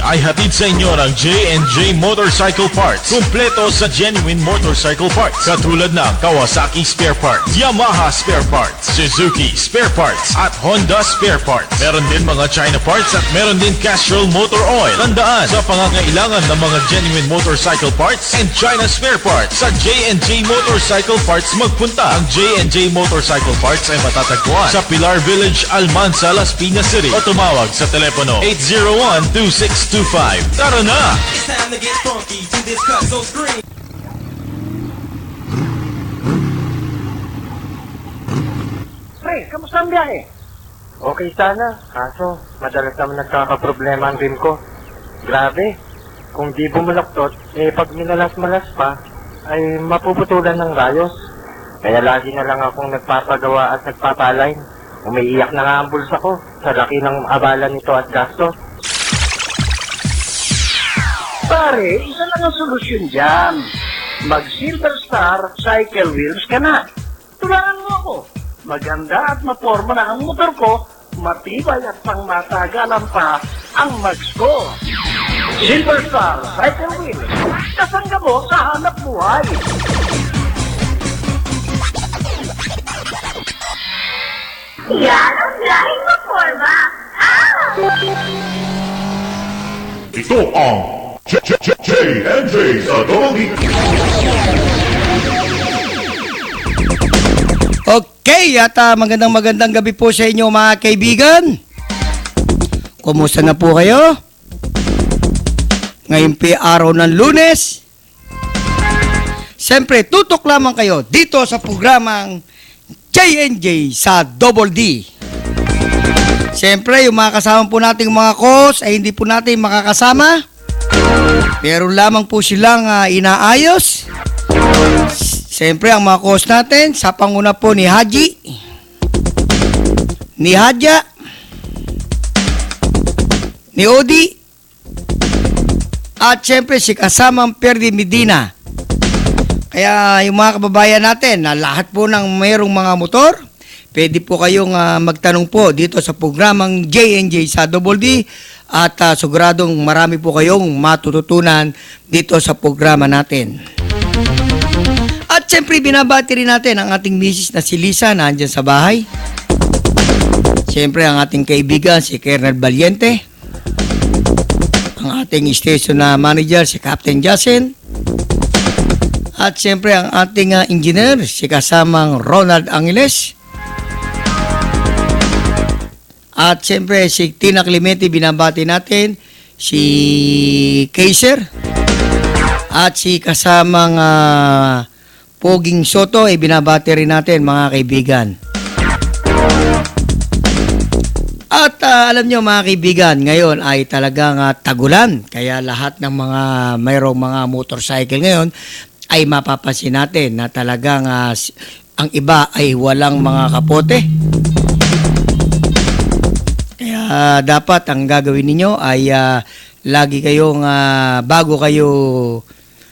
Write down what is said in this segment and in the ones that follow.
ay hatid sa inyo ng J&J Motorcycle Parts. Kumpleto sa genuine motorcycle parts. Katulad ng Kawasaki spare parts, Yamaha spare parts, Suzuki spare parts, at Honda spare parts. Meron din mga China parts at meron din Castrol motor oil. Tandaan, sa pangangailangan ng mga genuine motorcycle parts and China spare parts, sa J&J Motorcycle Parts magpunta. Ang J&J Motorcycle Parts ay matatagpuan sa Pilar Village, Almansa, Las Piñas City, o tumawag sa telepono 801-2625. Tara na! It's time to get funky to this cut so scream. Pre, kamusta ang biyahe? Okay sana, kaso madalas naman nagkakaproblema ang rim ko. Grabe, kung di bumuloktot, pag minalas-malas pa, ay mapuputulan ng rayos. Kaya lagi na lang akong nagpapagawa at nagpapaline. Umiiyak na nga ang bulsa ko sa laki ng abala nito at gasto. Pare, isa lang ang solusyon dyan. Mag-Silver Star Cycle Wheels ka na. Tulungan mo ako. Maganda at maporma na ang motor ko, matibay at pangmatagalan pa ang mags ko. Silver Star Cycle Wheels. Kasangga mo sa hanap buhay. Yan ang lahing maporma. Ito ang J&J sa Dolby. Okay, at magandang gabi po sa inyo mga kaibigan. Kumusta na po kayo? Ngayon po araw ng Lunes. Siyempre, tutok lamang kayo dito sa programang J&J sa Double D. Siyempre, yung mga kasama po nating mga host ay hindi po natin makakasama. Pero lamang po silang inaayos. Siyempre, ang mga host natin sa panguna po ni Haji, ni Hadja, ni Odi, at siyempre si kasamang Perdi Medina. Kaya yung mga kababayan natin na lahat po ng mayroong mga motor, pwede po kayong magtanong po dito sa programang J&J sa Double D at siguradong marami po kayong matututunan dito sa programa natin. At siyempre binabati rin natin ang ating misis na si Lisa na andyan sa bahay. Siyempre ang ating kaibigan si Kernel Valiente, ang ating station na manager si Captain Jasen, at siyempre ang ating engineer si kasamang Ronald Angeles. At siyempre si Tina Clemente binabati natin, si Kaiser, at si kasamang Poging Soto ay binabati rin natin mga kaibigan. At alam nyo mga kaibigan, ngayon ay talagang tagulan. Kaya lahat ng mga mayroong mga motorcycle ngayon ay mapapansin natin na talagang ang iba ay walang mga kapote. Kaya dapat ang gagawin ninyo ay lagi kayong bago kayo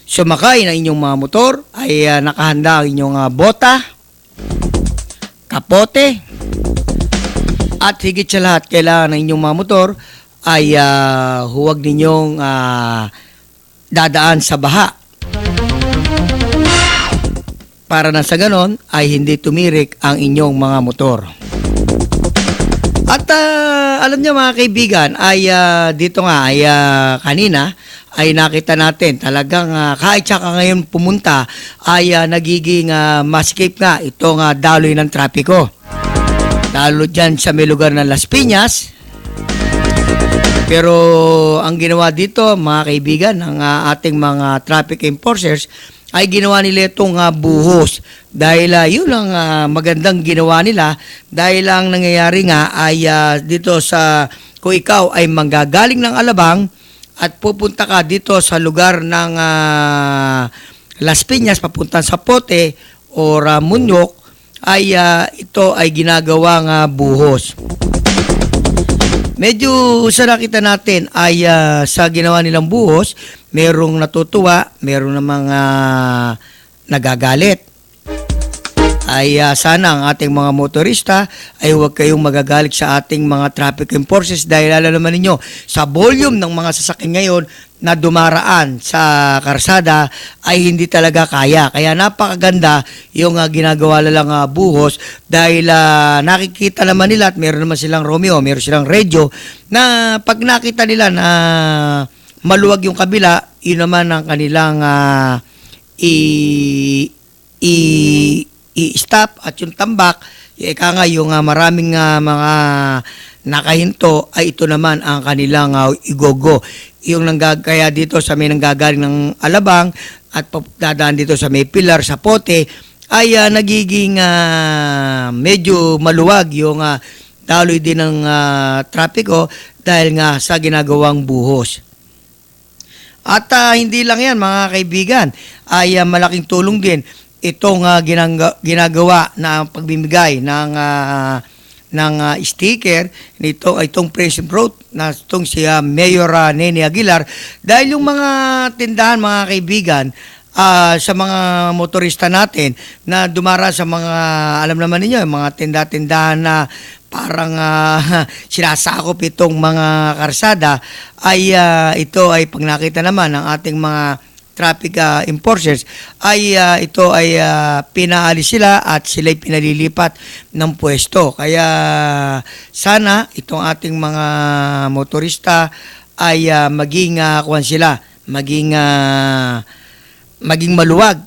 sumakay ng inyong mga motor ay nakahanda ang inyong bota, kapote, at higit sa lahat kailangan ng inyong mga motor ay huwag ninyong dadaan sa baha. Para na sa ganon ay hindi tumirik ang inyong mga motor. At alam niyo mga kaibigan ay dito nga ay kanina ay nakita natin talagang kahit saka ngayon pumunta ay nagiging maskip nga itong daloy ng trapiko. Lalo dyan sa may lugar ng Las Piñas. Pero ang ginawa dito mga kaibigan ng ating mga traffic enforcers ay ginawa nila itong buhos. Dahil yun ang magandang ginawa nila. Dahil ang nangyayari nga ay dito sa kung ikaw ay manggagaling ng Alabang at pupunta ka dito sa lugar ng Las Piñas papunta sa Pote o Munyok ay ito ay ginagawang buhos. Medyo sa nakita natin ay sa ginawa nilang buhos, merong natutuwa, merong namang nagagalit. ay sana ang ating mga motorista ay huwag kayong magagalit sa ating mga traffic enforcers dahil alam naman ninyo sa volume ng mga sasakyan ngayon na dumaraan sa karsada ay hindi talaga kaya. Kaya napakaganda yung ginagawa lang buhos dahil nakikita naman nila at meron naman silang Romeo, meron silang Radio na pag nakita nila na maluwag yung kabila, yun naman ang kanilang i-stop at yung tambak, ika nga yung maraming mga nakahinto ay ito naman ang kanilang igogo. Yung kaya dito sa may nanggagaling ng Alabang at dadaan dito sa may Pilar sa Pote ay nagiging medyo maluwag yung daloy din ng trapiko dahil nga sa ginagawang buhos. At hindi lang yan mga kaibigan, ay malaking tulong din itong ginagawa na pagbibigay ng sticker nito itong Prince Road na itong si Mayor Nene Aguilar dahil yung mga tindahan mga kaibigan sa mga motorista natin na dumara sa mga alam naman ninyo yung mga tindahan na parang sinasakop itong mga karsada ay ito ay pag nakita naman ng ating mga traffic enforcers ay ito ay pinaalis sila at sila'y pinalilipat ng pwesto. Kaya sana itong ating mga motorista ay maging maging maluwag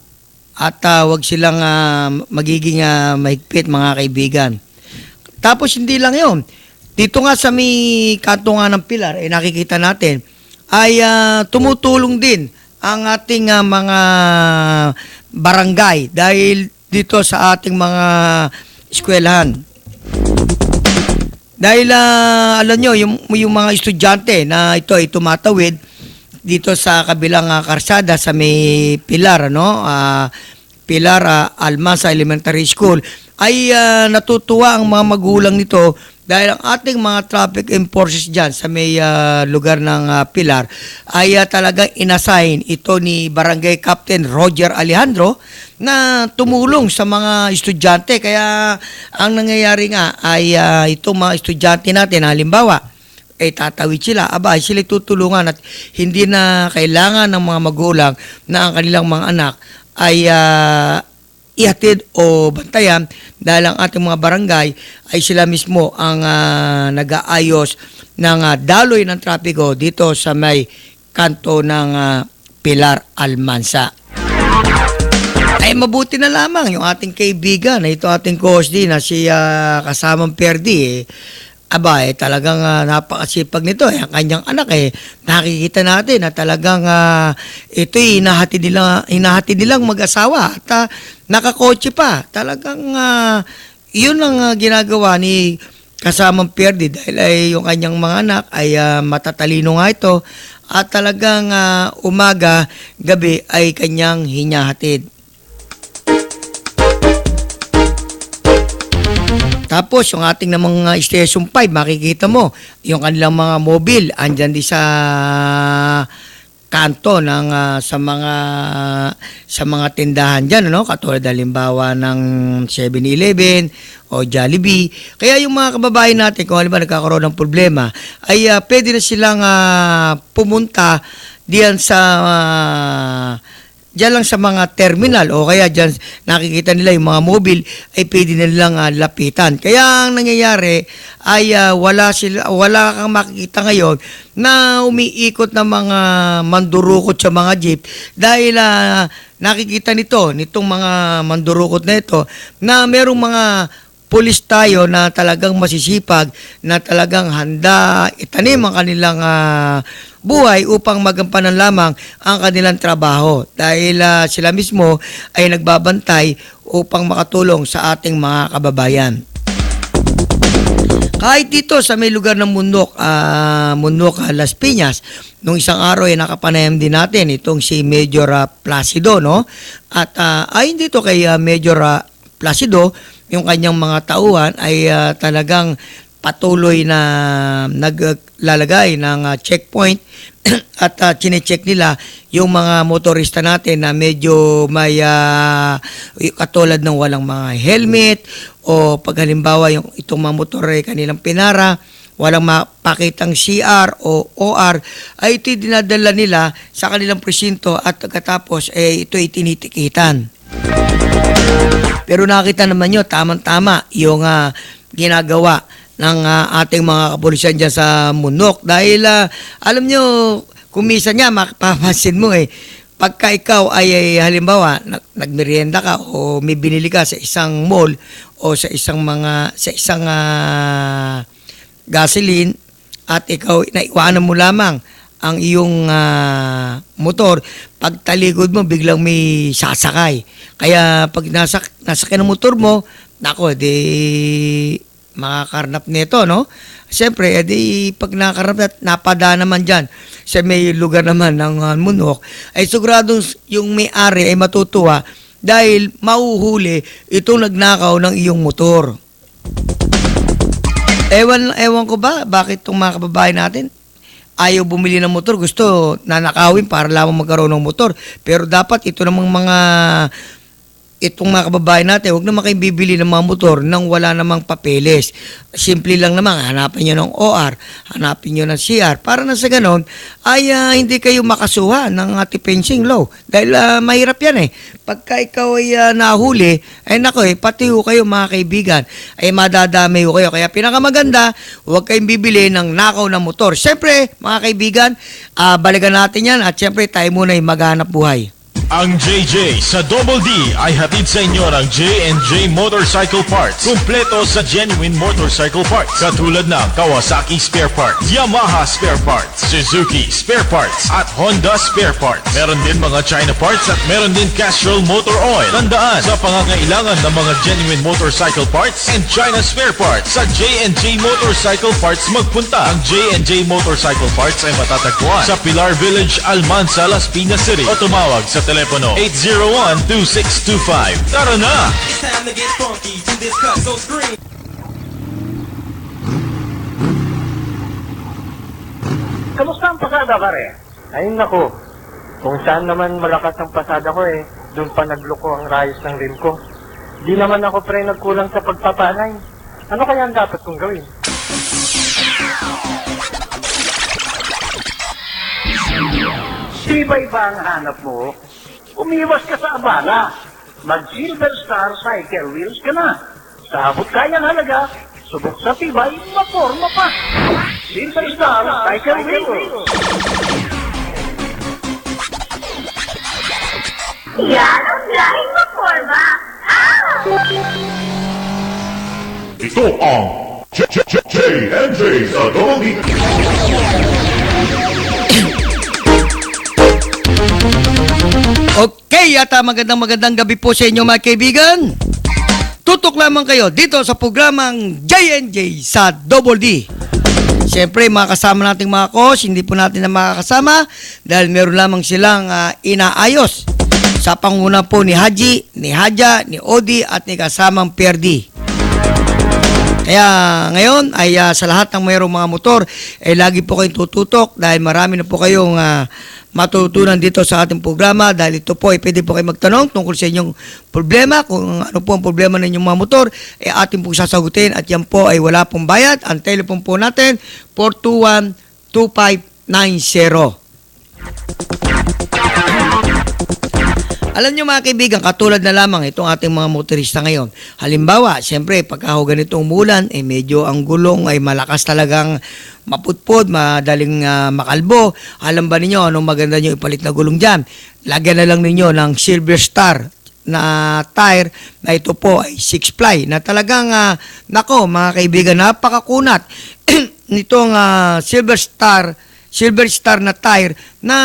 at wag silang magiging mahigpit mga kaibigan. Tapos hindi lang yun. Dito nga sa may kanto nga ng Pilar, nakikita natin ay tumutulong din ang ating mga barangay dahil dito sa ating mga eskwelahan. Dahil alam nyo, yung mga estudyante na ito ay tumatawid dito sa kabilang karsada sa may Pilar, Pilar Almansa Elementary School ay natutuwa ang mga magulang nito dahil ang ating mga traffic enforcers dyan sa may lugar ng Pilar ay talagang inassign ito ni Barangay Captain Roger Alejandro na tumulong sa mga estudyante. Kaya ang nangyayari nga ay itong mga estudyante natin, halimbawa, tatawid sila, ay sila tutulungan at hindi na kailangan ng mga magulang na ang kanilang mga anak ay ihatid o bantayan dahil ang ating mga barangay ay sila mismo ang nag-aayos ng daloy ng trapiko dito sa may kanto ng Pilar Almansa. Ay mabuti na lamang yung ating kaibigan na ito ating co-host din na si kasamang Perdi talagang napakasipag nito. Ang kanyang anak nakikita natin na talagang ito'y hinahati nilang mag-asawa at nakakotse pa. Talagang yun ang ginagawa ni kasamang Perdi dahil yung kanyang mga anak ay matatalino nga ito at talagang umaga, gabi ay kanyang hinahatid. Tapos, yung ating namang Station 5, makikita mo, yung kanilang mga mobile, andyan di sa kanto ng sa mga tindahan diyan katulad halimbawa ng 7-Eleven o Jollibee. Kaya yung mga kababayan natin kung halimbawa nagkakaroon ng problema ay pwede na silang pumunta diyan sa diyan lang sa mga terminal o kaya diyan nakikita nila yung mga mobile ay pwede nilang lapitan. Kaya ang nangyayari ay wala kang makikita ngayon na umiikot na mga mandurukot sa mga jeep dahil nakikita nitong mga mandurukot na ito na merong mga pulis tayo na talagang masisipag, na talagang handa itanim ang kanilang buhay upang magampanan lamang ang kanilang trabaho. Dahil sila mismo ay nagbabantay upang makatulong sa ating mga kababayan. Kahit dito sa may lugar ng Mundok, Las Piñas, nung isang araw ay nakapanayam din natin itong si Major Placido, no? At ayon dito kay Major Placido, yung kanyang mga tauhan ay talagang patuloy na naglalagay ng checkpoint at chinecheck nila yung mga motorista natin na medyo may katulad ng walang mga helmet o pag halimbawa yung itong mga motor ay kanilang pinara, walang mapakitang CR o OR, ay ito'y dinadala nila sa kanilang presinto at pagkatapos ito'y tinitikitan. Pero nakita naman nyo, tamang-tama yung ginagawa ng ating mga kapulisan dyan sa Munok. Dahil alam nyo, kung minsan nga, mapapansin mo pagka ikaw ay halimbawa, nagmerienda ka o may binili ka sa isang mall o sa isang gasoline at ikaw, naiwanan mo lamang ang iyong motor, pag talikod mo, biglang may sasakay. Kaya pag nasakay ng motor mo, nako, makakarnap nito, no? Siyempre, pag nakakarnap, napada naman dyan sa may lugar naman ng Munok, ay siguradong yung may-ari ay matutuwa dahil mauhuli itong nagnakaw ng iyong motor. Ewan ko ba, bakit itong mga kababae natin ayaw bumili ng motor, gusto nanakawin para lamang magkaroon ng motor. Pero dapat ito namang itong mga kababae natin, huwag naman kayo bibili ng mga motor nang wala namang papeles. Simple lang naman, hanapin nyo ng OR, hanapin nyo ng CR. Para na sa ganon, ay hindi kayo makasuha ng anti-fencing law. Dahil mahirap yan Pagka ikaw ay nahuli, ay nako pati kayo mga kaibigan, ay madadamay kayo. Kaya pinakamaganda, huwag kayong bibili ng nakaw na motor. Siyempre, mga kaibigan, balikan natin yan at siyempre tayo muna ay maghanap buhay. Ang JJ sa Double D ay hatid sa inyo ng J&J Motorcycle Parts. Kumpleto sa genuine motorcycle parts. Katulad ng Kawasaki Spare Parts, Yamaha Spare Parts, Suzuki Spare Parts, at Honda Spare Parts. Meron din mga China parts at meron din Castrol Motor Oil. Tandaan, sa pangangailangan ng mga genuine motorcycle parts and China Spare Parts, sa J&J Motorcycle Parts magpunta. Ang J&J Motorcycle Parts ay matatagpuan sa Pilar Village, Almansa, Las Piñas City. O tumawag sa telepono 801-2625. Tara na! It's time to get funky to this cut so scream. Kamusta ang pasada, pare? Ay nako, kung saan naman malakas ang pasada ko doon pa nagloko ang rayos ng rim ko. Di naman ako pre nagkulang sa pagpapanay. Ano kaya ang dapat kong gawin? Sibay ba ang hanap mo? Umiwas ka sa abala. Mag-Silver Star Cycle Wheels ka na. Sa abot kayang halaga, subok sa tibay, maporma pa. Silver Star Cycle Wheels. Yan ang lahing maporma. Ito ang J&J sa Double D. Okay, at magandang gabi po sa inyo mga kaibigan. Tutok lamang kayo dito sa programang J&J sa Double D. Siyempre, mga kasama nating mga coach, hindi po natin na makakasama dahil meron lamang silang inaayos sa panguna po ni Haji, ni Haja, ni Odi at ni kasamang Perdi. Kaya ngayon ay sa lahat ng mayroong mga motor, lagi po kayong tututok dahil marami na po kayong matutunan dito sa ating programa dahil ito po ay pwede po kayo magtanong tungkol sa inyong problema. Kung ano po ang problema ng inyong mga motor, ating pong sasagutin at yan po ay wala pong bayad. Ang telephone po natin, 421-2590. Alam nyo mga kaibigan, katulad na lamang itong ating mga motorista ngayon. Halimbawa, siyempre, pagka ganito umulan, medyo ang gulong ay malakas talagang maputpod, madaling makalbo. Alam ba ninyo anong maganda nyo ipalit na gulong dyan? Lagyan na lang ninyo ng Silver Star na tire na ito po ay 6-ply na talagang, nako mga kaibigan, napakakunat nitong Silver Star na tire na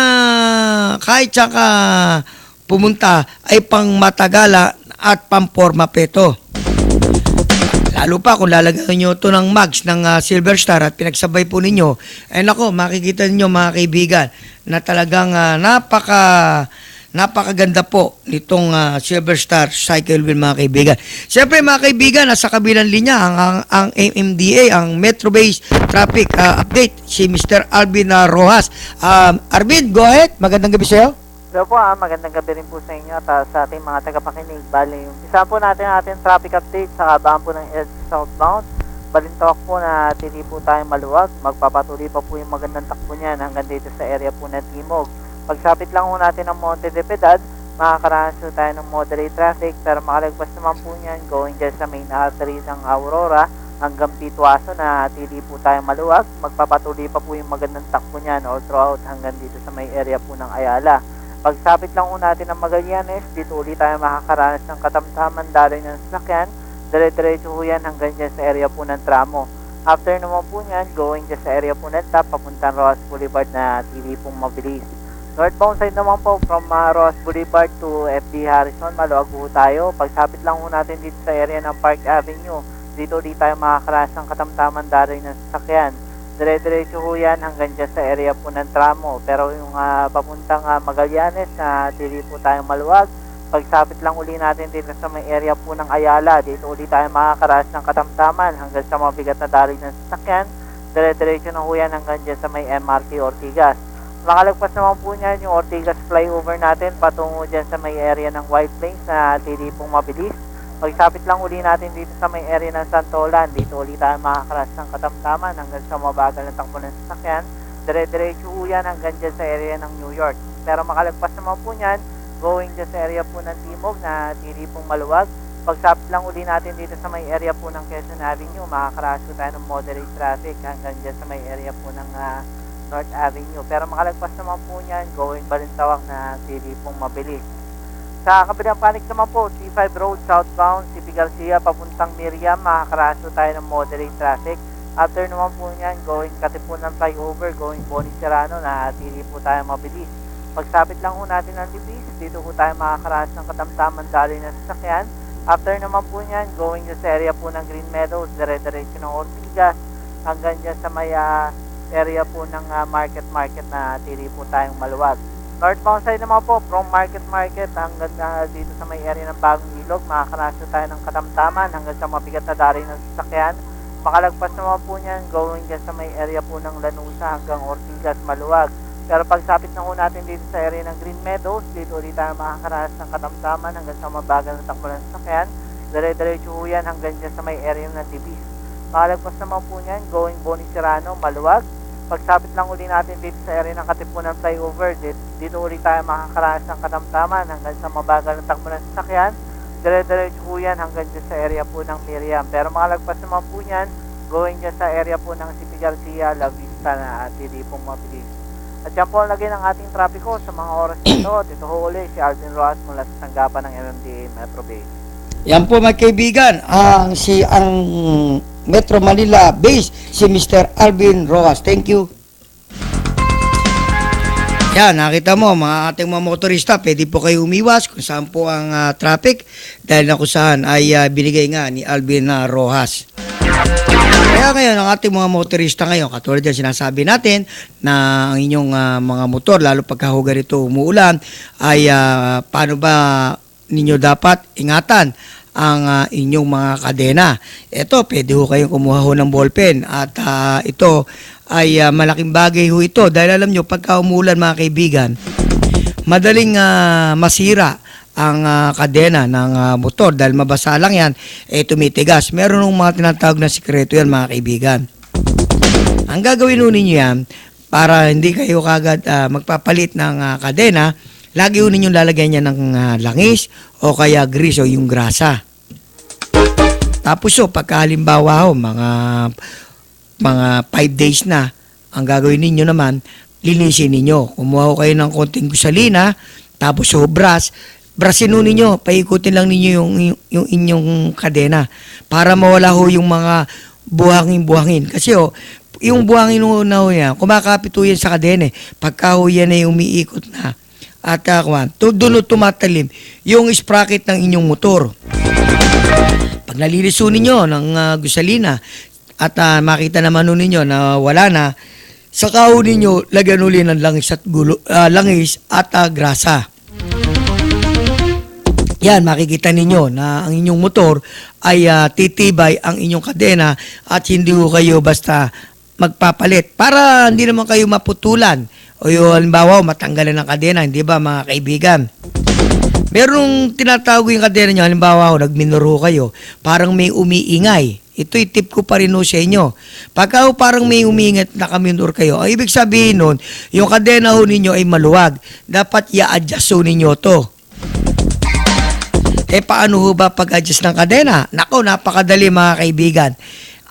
kahit saka pumunta ay pang matagala at pamporma peto. Lalo pa kung lalagyan nyo ito ng mags ng Silver Star at pinagsabay po ninyo, nako, makikita ninyo mga kaibigan na talagang napakaganda po nitong Silver Star Cycle Wheel mga kaibigan. Siyempre mga kaibigan, nasa kabilang linya ang MMDA, ang Metro Base Traffic Update, si Mr. Alvin Rojas. Arvin, go ahead. Magandang gabi sa'yo. So po, magandang gabi rin po sa inyo at sa ating mga tagapakinig. Bali, isa po natin ating traffic update sa kabaan po ng EDSA southbound. Balintawak po na tili po tayong maluwag. Magpapatuloy pa po yung magandang takbo niyan hanggang dito sa area po ng Timog. Pagsapit lang po natin ng Monte de Piedad, makakaranas po tayo ng moderate traffic, pero makalagpas naman po niyan going dyan sa main artery ng Aurora hanggang Pituaso na tili po tayong maluwag. Magpapatuloy pa po yung magandang takbo niyan all throughout hanggang dito sa may area po ng Ayala. Pagsapit lang po natin ng Magallanes, dito ulit tayo makakaranas ng katamtaman daloy ng sasakyan. Dire-diretso po yan hanggang dyan sa area po ng Tramo. After naman po niyan, going dyan sa area po ng TAP, papuntang Rojas Boulevard na tili pong mabilis. Northbound side naman po from Rojas Boulevard to FD Harrison, maluwag po tayo. Pagsapit lang po natin dito sa area ng Park Avenue, dito ulit tayo makakaranas ng katamtaman daloy ng sasakyan. Dire-diretso po yan hanggang dyan sa area po ng Tramo. Pero yung papuntang Magallanes na tili po tayong maluwag. Pagsapit lang uli natin dito sa may area po ng Ayala, dito uli tayo makakaras ng katamtaman hanggang sa mabigat na daloy ng sasakyan. Dire-diretso na po yan hanggang dyan sa may MRT Ortigas. Makalagpas naman po niyan yung Ortigas flyover natin patungo dyan sa may area ng White Plains na tili pong mabilis. Pagsapit lang uli natin dito sa may area ng Santolan, dito uli tayo makakaras ng katamtaman hanggang sa mabagal na takbo ng sasakyan. Dire-diretso po yan hanggang dyan sa area ng New York. Pero makalagpas naman po niyan, going dyan sa area po ng Timog na tili pong maluwag. Pagsapit lang uli natin dito sa may area po ng Quezon Avenue, makakaras po tayo ng moderate traffic hanggang dyan sa may area po ng North Avenue. Pero makalagpas naman po niyan, going Balintawak na tili pong mabilis. Sa kabilang panig naman po, C5 Road southbound, CP Garcia papuntang Miriam, makakaraso tayo ng moderate traffic. After naman po niyan, going Katipunan flyover, going Boni Serrano na tili po tayo mabilis. Pagsapit lang po natin ng Libis, dito po tayo makakaranas ng katamtaman daloy ng sasakyan. After naman po niyan, going sa area po ng Green Meadows, dire-diretso ng Ortigas, hanggang dyan sa may area po ng Market na tili po tayong maluwag. Northbound side naman po, from Market hanggang dito sa may area ng Bagong Ilog, makakaranas tayo ng katamtaman hanggang sa mabigat na daloy ng sasakyan. Makalagpas naman po niyan, going dyan sa may area po ng Lanusa hanggang Ortigas, maluwag. Pero pagsapit na po natin dito sa area ng Green Meadows, dito ulit tayo makakaranas ng katamtaman hanggang sa mabagal na takbo ng sasakyan. Dire-diretso po yan hanggang dyan sa may area ng Libis. Makalagpas naman po niyan, going Boni Serrano, maluwag. Pagsapit lang uli natin dito sa area ng Katipunan flyover, dito ulit tayo makakaranas ng katamtaman hanggang sa mabagal na takbo ng sasakyan. Dire-diretso po yan hanggang dyan sa area po ng Miriam. Pero makalagpas naman po niyan, going dyan sa area po ng CP Garcia, La Vista na tili pong mabilis. At yan po ang lagay ng ating trapiko sa mga oras nito. Ito ho uli si Alvin Rojas mula sa tanggapan ng MMDA Metro Base. Yan po mga kaibigan, ang Metro Manila Base, si Mr. Alvin Rojas. Thank you. Yan, nakita mo, mga ating mga motorista, pwede po kayo umiwas kung saan po ang traffic dahil na kung saan ay binigay nga ni Alvin Rojas. Kaya ngayon, ang ating mga motorista ngayon, katulad yan sinasabi natin na ang inyong mga motor, lalo pagkahuga rito umuulan, ay paano ba ninyo dapat ingatan ang inyong mga kadena. Ito, pwede ho kayong kumuha ho ng ballpen at ito ay malaking bagay ho ito dahil alam nyo, pagka umulan mga kaibigan, madaling masira ang kadena ng motor dahil mabasa lang yan, tumitigas. Meron ng mga tinatawag na sikreto yan mga kaibigan. Ang gagawin ho ninyo yan, para hindi kayo kagad magpapalit ng kadena, lagi ho ninyong lalagyan niya ng langis o kaya grease o yung grasa. Tapos pagka halimbawa mga 5 days na, ang gagawin ninyo naman, linisin ninyo. Kumuha kayo ng konting gusalina, tapos brasin ninyo, paikutin lang ninyo yung inyong kadena para mawala ho yung mga buhangin. Kasi yung buhangin na yan, kumakapit yan sa kadena. Pagka yan ay umiikot na, at doon tumatalim yung sprocket ng inyong motor. Pag naliliso ninyo ng gusalina at makita naman ninyo na wala na, saka ninyo lagyan uli ng langis at grasa. Yan, makikita ninyo na ang inyong motor ay titibay ang inyong kadena at hindi ko kayo basta magpapalit para hindi naman kayo maputulan o yung halimbawa matanggalan ng kadena, hindi ba mga kaibigan? Merong tinatawag yung kadena nyo, halimbawa nagminuro kayo, parang may umiingay. Ito'y tip ko pa rin sa inyo. Pagka parang may umiingat na kaminor kayo, ang ibig sabihin nun, yung kadena ho ninyo ay maluwag. Dapat i-adjust ho ninyo to. Paano ho ba pag-adjust ng kadena? Nako, napakadali mga kaibigan.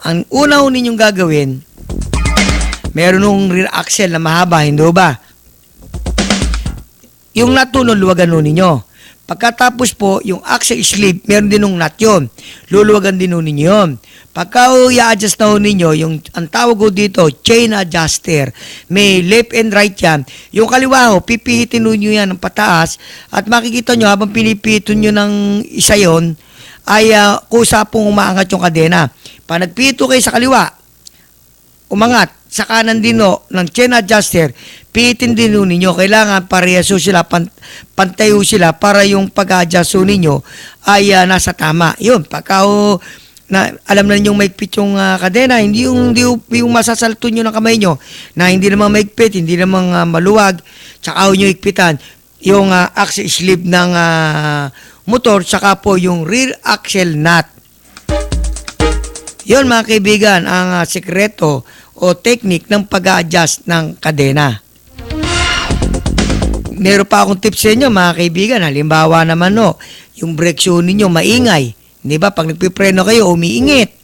Ang una ho ninyong gagawin, meron nung rear axle na mahaba, hindi ba? Yung nut nun, luwagan ho ninyo. Pagkatapos po, yung axle sleeve, meron din nung nut yun. Luluwagan din ho ninyo yun. Pagka i-adjust na ho ninyo, yung, ang tawag ho dito, chain adjuster. May left and right yan. Yung kaliwa ho, pipihitin ho nyo yan ng pataas. At makikita nyo, habang pinipihitin nyo ng isa yon ay kusa pong umaangat yung kadena. Pag nagpihito kayo sa kaliwa, umangat. Sa kanan din ho, ng chain adjuster, pihitin din ho ninyo. Kailangan parehas ho sila, pantay ho sila para yung pag-adjust ho ninyo ay nasa tama. Yun, pagka ho, alam na ninyong maigpit yung kadena, hindi yung masasalto nyo ng kamay nyo na hindi naman maigpit, hindi naman maluwag, tsaka ho nyo igpitan yung axle sleeve ng motor, tsaka po yung rear axle nut. Yun mga kaibigan, ang sekreto o technique ng pag-adjust ng kadena. Meron pa akong tips sa inyo mga kaibigan. Halimbawa naman yung brake shoe ninyo maingay. Di ba? Pag nagpipreno kayo, umiingit.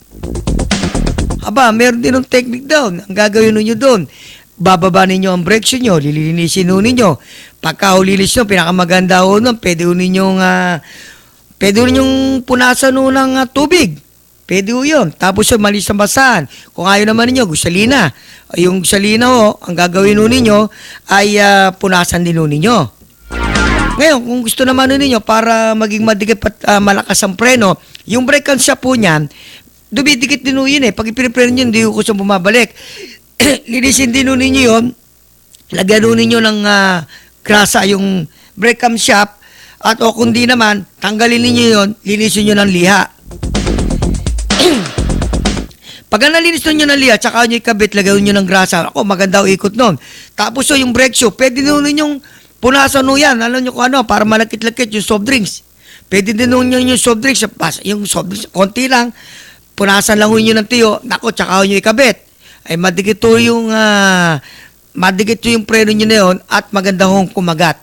Aba, meron din ng technique doon. Ang gagawin ninyo doon, bababa ninyo ang brake shoe nyo, lilinisin ninyo. Pagka ulilis nyo, pinakamaganda ho nun, pwede ninyong punasan ng tubig. Pwede ho yun. Tapos yun, malis ng basahan. Kung ayaw naman ninyo, gusalina. Yung gusalina ang gagawin ho ninyo ay punasan din ho ninyo. Ngayon, kung gusto naman ninyo para maging madikit at malakas ang preno, yung brake camshaft po niyan, dumidikit din ho yun eh. Pag ipinipreno nyo, hindi ho ko siyang bumabalik. Linisin din ho ninyo yun. Lagyan ho ninyo ng grasa yung brake camshaft at kung di naman, tanggalin ninyo yun, linisin nyo ng liha. Pag nalinis nyo ng liha, tsaka nyo ikabit, lagyan nyo ng grasa. Ako, maganda o ikot nun. Tapos yung brake shoe, pwede nyo ninyong punasan nyo yan. Alam nyo kung ano, para malakit-lakit yung soft drinks. Pwede din nyo yung soft drinks. Yung soft drinks, konti lang. Punasan lang nyo ng tiyo. Nako, tsaka nyo ikabit. Ay madikit yung preno nyo na yun at maganda hong kumagat.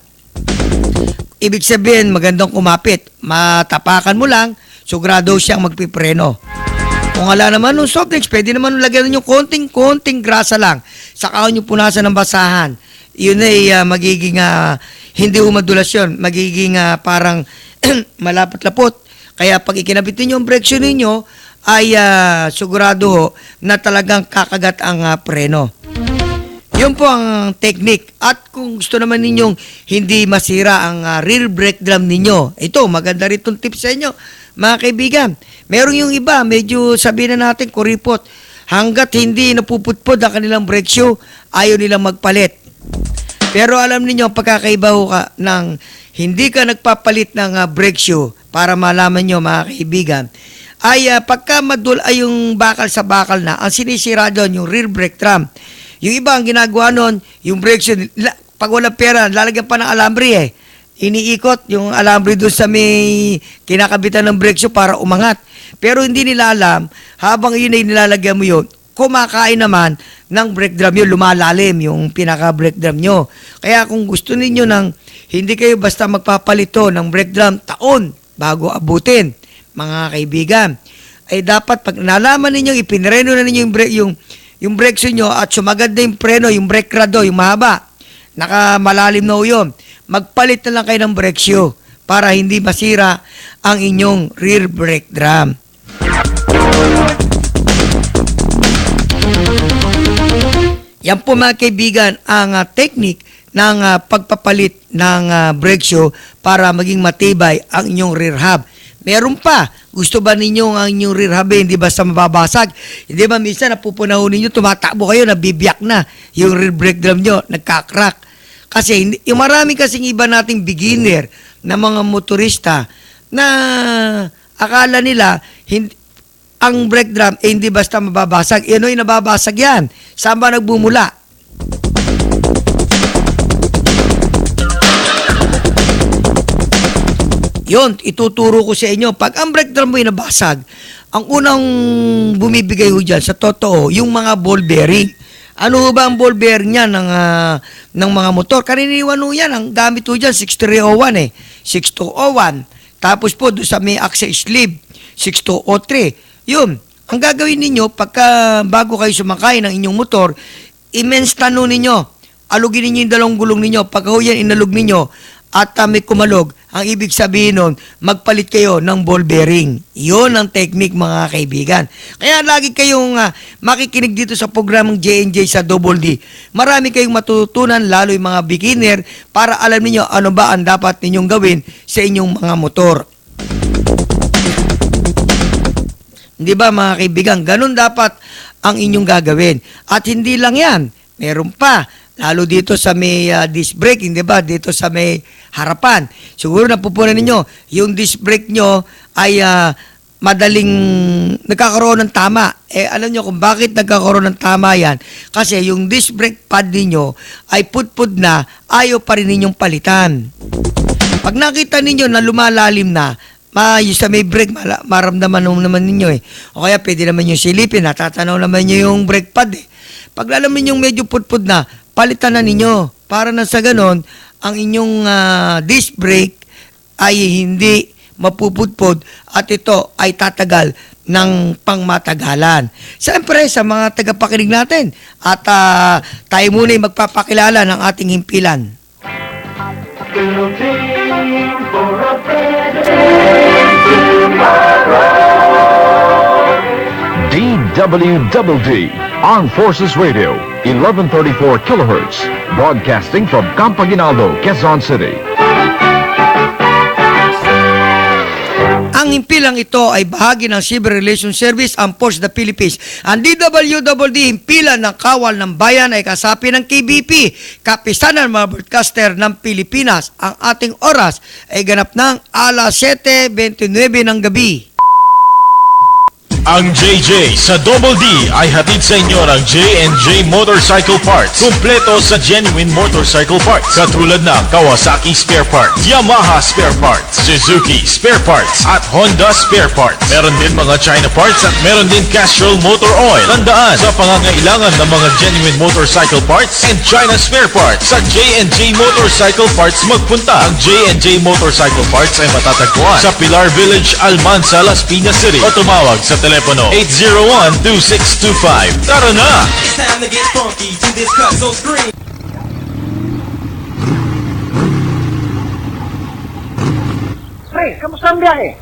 Ibig sabihin, magandang kumapit. Matapakan mo lang, sigurado siyang magpipreno. Kung wala naman ng soft drinks, pwede naman lagyan nyo konting grasa lang. Saka nyo punasan ng basahan. Yun ay magiging, hindi madulas yun. Magiging parang malapot-lapot. Kaya pag ikinabit nyo ang brake shoe ninyo, ay sigurado na talagang kakagat ang preno. Yun po ang technique. At kung gusto naman ninyong hindi masira ang rear brake drum ninyo, ito, maganda rin itong tips sa inyo, mga kaibigan. Meron yung iba, medyo sabihin na natin, kuripot. Hanggat hindi napuputpod ang kanilang brake shoe, ayaw nilang magpalit. Pero alam niyo pagkakaiba ho ka ng hindi ka nagpapalit ng brake shoe, para malaman nyo mga kaibigan, ay pagka ay yung bakal sa bakal na, ang sinisira doon, yung rear brake drum. Yung iba, ang ginagawa nun, yung brake shoe, pag walang pera, lalagyan pa ng alambre eh. Iniikot yung alambre doon sa may kinakabitan ng brake shoe para umangat. Pero hindi nila alam, habang yun ay nilalagyan mo yun, kumakain naman ng brake drum yun, lumalalim yung pinaka-brake drum nyo. Kaya kung gusto ninyo hindi kayo basta magpapalito ng brake drum taon bago abutin, mga kaibigan, ay dapat pag nalaman ninyo, ipinreno na ninyo yung brake shoe nyo at sumagad na yung preno, yung brake rado, yung mahaba, nakamalalim na yun, magpalit na lang kayo ng brake shoe para hindi masira ang inyong rear brake drum. Yan po mga kaibigan ang technique ng pagpapalit ng brake shoe para maging matibay ang inyong rear hub. Meron pa, gusto ba ninyo ang inyong rear hub hindi basta mababasag? Hindi ba minsan napupunahon ninyo, tumatakbo kayo, nabibiyak na yung rear brake drum nyo, nagkakrak. Kasi yung marami kasing iba nating beginner na mga motorista na akala nila ang brake drum hindi basta mababasag. Ano yung nababasag yan? Saan ba nagbumula? Yun, ituturo ko sa inyo. Pag ang brake drum mo yung nabasag, ang unang bumibigay ho dyan, sa totoo, yung mga ball bearing. Ano ba ang ball bearing niya ng mga motor? Karaniwan ho yan. Ang gamit ho dyan, 6301 eh. 6201. Tapos po, doon sa may access sleeve, 6203. Yun. Ang gagawin ninyo, pagka bago kayo sumakay ng inyong motor, immense tano ninyo. Alugin ninyo yung dalawang gulong ninyo. Pagka ho yan inalug ninyo, at may kumalog, ang ibig sabihin nun, magpalit kayo ng ball bearing. Yun ang technique, mga kaibigan. Kaya lagi kayong makikinig dito sa programang J&J sa Double D. Marami kayong matututunan, lalo yung mga beginner, para alam niyo ano ba ang dapat ninyong gawin sa inyong mga motor. Di ba, mga kaibigan? Ganun dapat ang inyong gagawin. At hindi lang yan. Meron pa. Lalo dito sa may disc braking, di ba? Dito sa may harapan. Siguro napupunan ninyo, yung disc brake nyo ay madaling nagkakaroon ng tama. Alam nyo kung bakit nagkakaroon ng tama yan? Kasi yung disc brake pad ninyo ay pudpud na, ayaw pa rin ninyong palitan. Pag nakita ninyo na lumalalim na, sa may brake, maramdaman naman ninyo eh. O kaya pwede naman yung silipin, natatanaw naman nyo yung brake pad eh. Pag alam ninyong medyo pudpud na, palitan na ninyo. Para na sa ganon, ang inyong disc brake ay hindi mapupudpod at ito ay tatagal ng pangmatagalan. Siyempre, sa mga tagapakinig natin, at tayo muna ay magpapakilala ng ating himpilan. DWDD, Armed Forces Radio, 1134 kilohertz, broadcasting from Campo Aguinaldo, Quezon City. Ang himpilang ito ay bahagi ng Civil Relations Service ang Force the Philippines. Ang DWDD, himpilan ng kawal ng bayan, ay kasapi ng KBP, Kapisanan mga Broadcaster ng Pilipinas. Ang ating oras ay ganap ng alas 7:29 ng gabi. Ang JJ sa Double D ay hatid sa inyo ng J&J Motorcycle Parts. Kumpleto sa genuine motorcycle parts. Katulad ng Kawasaki Spare Parts, Yamaha Spare Parts, Suzuki Spare Parts, at Honda Spare Parts. Meron din mga China parts at meron din Castrol Motor Oil. Tandaan, sa pangangailangan ng mga genuine motorcycle parts and China Spare Parts, sa J&J Motorcycle Parts magpunta. Ang J&J Motorcycle Parts ay matatagpuan sa Pilar Village, Almansa, Las Piñas City. O tumawag sa telepono 801-2625. Tara na! It's time to get funky to this cut, so scream. Pre, kamusta ang biyahe?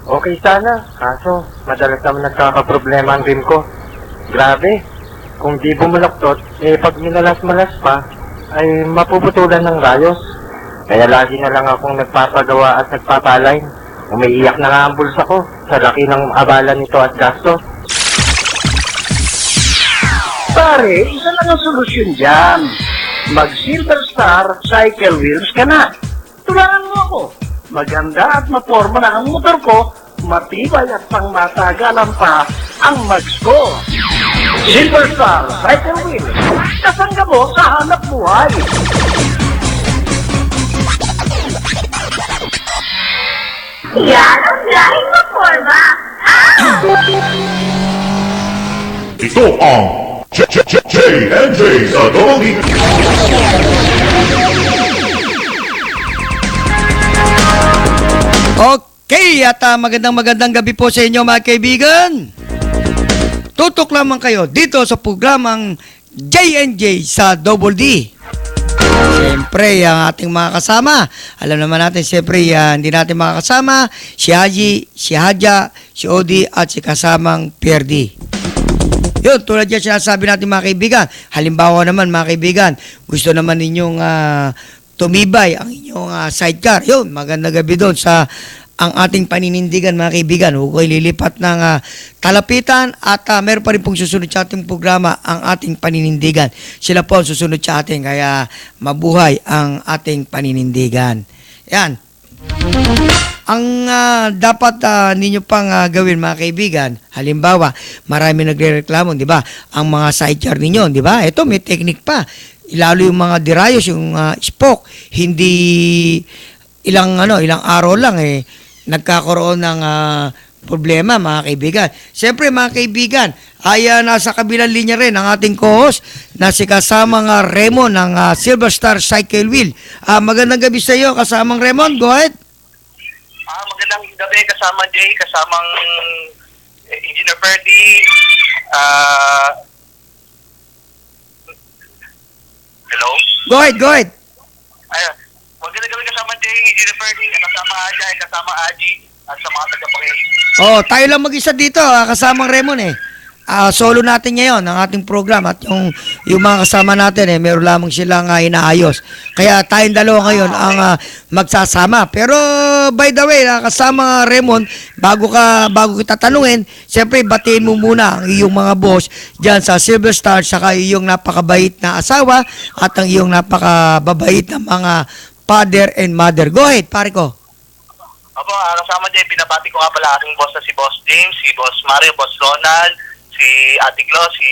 Okay sana, kaso madalas naman nagkakaproblema ang rim ko. Grabe, kung di bumuloktot, pag minalas-malas pa, ay mapuputulan ng rayos. Kaya lagi na lang akong nagpapagawa at nagpapaline. Umiiyak na nga ang bulsa ko sa laki ng abala nito at gasto. Pare, isa lang ang solusyon dyan. Mag-Silver Star Cycle Wheels ka na. Tulungan mo ako. Maganda at maporma na ang motor ko, matibay at pangmatagalan pa ang mags ko. Silver Star Cycle Wheels. Kasangga mo sa hanap buhay. Yan ang lahing maporma. Ito ang J&J sa Double D. Okay, at magandang gabi po sa inyo, mga kaibigan. Tutok lamang kayo dito sa programang J&J sa Double D. Siyempre, ang ating mga kasama, alam naman natin, siyempre, hindi natin makakasama, si Haji, si Hadja, si Odi, at si kasamang Pierdi. Yun, tulad yan sinasabi natin, mga kaibigan. Halimbawa naman, mga kaibigan, gusto naman ninyong tumibay ang inyong sidecar. Yun, magandang gabi doon sa ang ating paninindigan, mga kaibigan. Huwag kayo lilipat ng kalapitan at meron pa rin pong susunod sa ating programa, ang ating paninindigan. Sila po ang susunod sa ating, kaya mabuhay ang ating paninindigan. Yan. Ang dapat ninyo pang gawin mga kaibigan, halimbawa, marami nagrereklamo, di ba? Ang mga sidecar ninyo, di ba? Ito, may technique pa. Lalo yung mga dirayos, yung spoke, hindi ilang araw lang nagkakaroon ng problema mga kaibigan. Siyempre mga kaibigan, ay nasa kabilang linya rin ang ating co-host na si kasamang Raymond ng Silver Star Cycle Wheel. Magandang gabi sa iyo kasamang Raymond, go ahead. Magandang gabi kasama Jay, kasamang Engineer Ferdy. Hello? Go ahead. Magandang gabi kasama Jay, Engineer Ferdy, kasama Ajay, kasama Aji, at sa mga tagapakinig. Oh, tayo lang mag-isa dito, kasamang Raymond solo natin ngayon ang ating program at yung mga kasama natin meron lamang silang inaayos. Kaya tayong dalawa ngayon ang magsasama. Pero by the way, kasama Raymond, bago kita tanungin, siyempre batiin mo muna ang iyong mga boss diyan sa Silver Star, saka iyong napakabait na asawa at ang iyong napakababait na mga father and mother. Go ahead, pare ko. Opo, kasama Jay, pinabati ko nga pala aking boss na si Boss James, si Boss Mario, Boss Ronald, si Ate Glo, si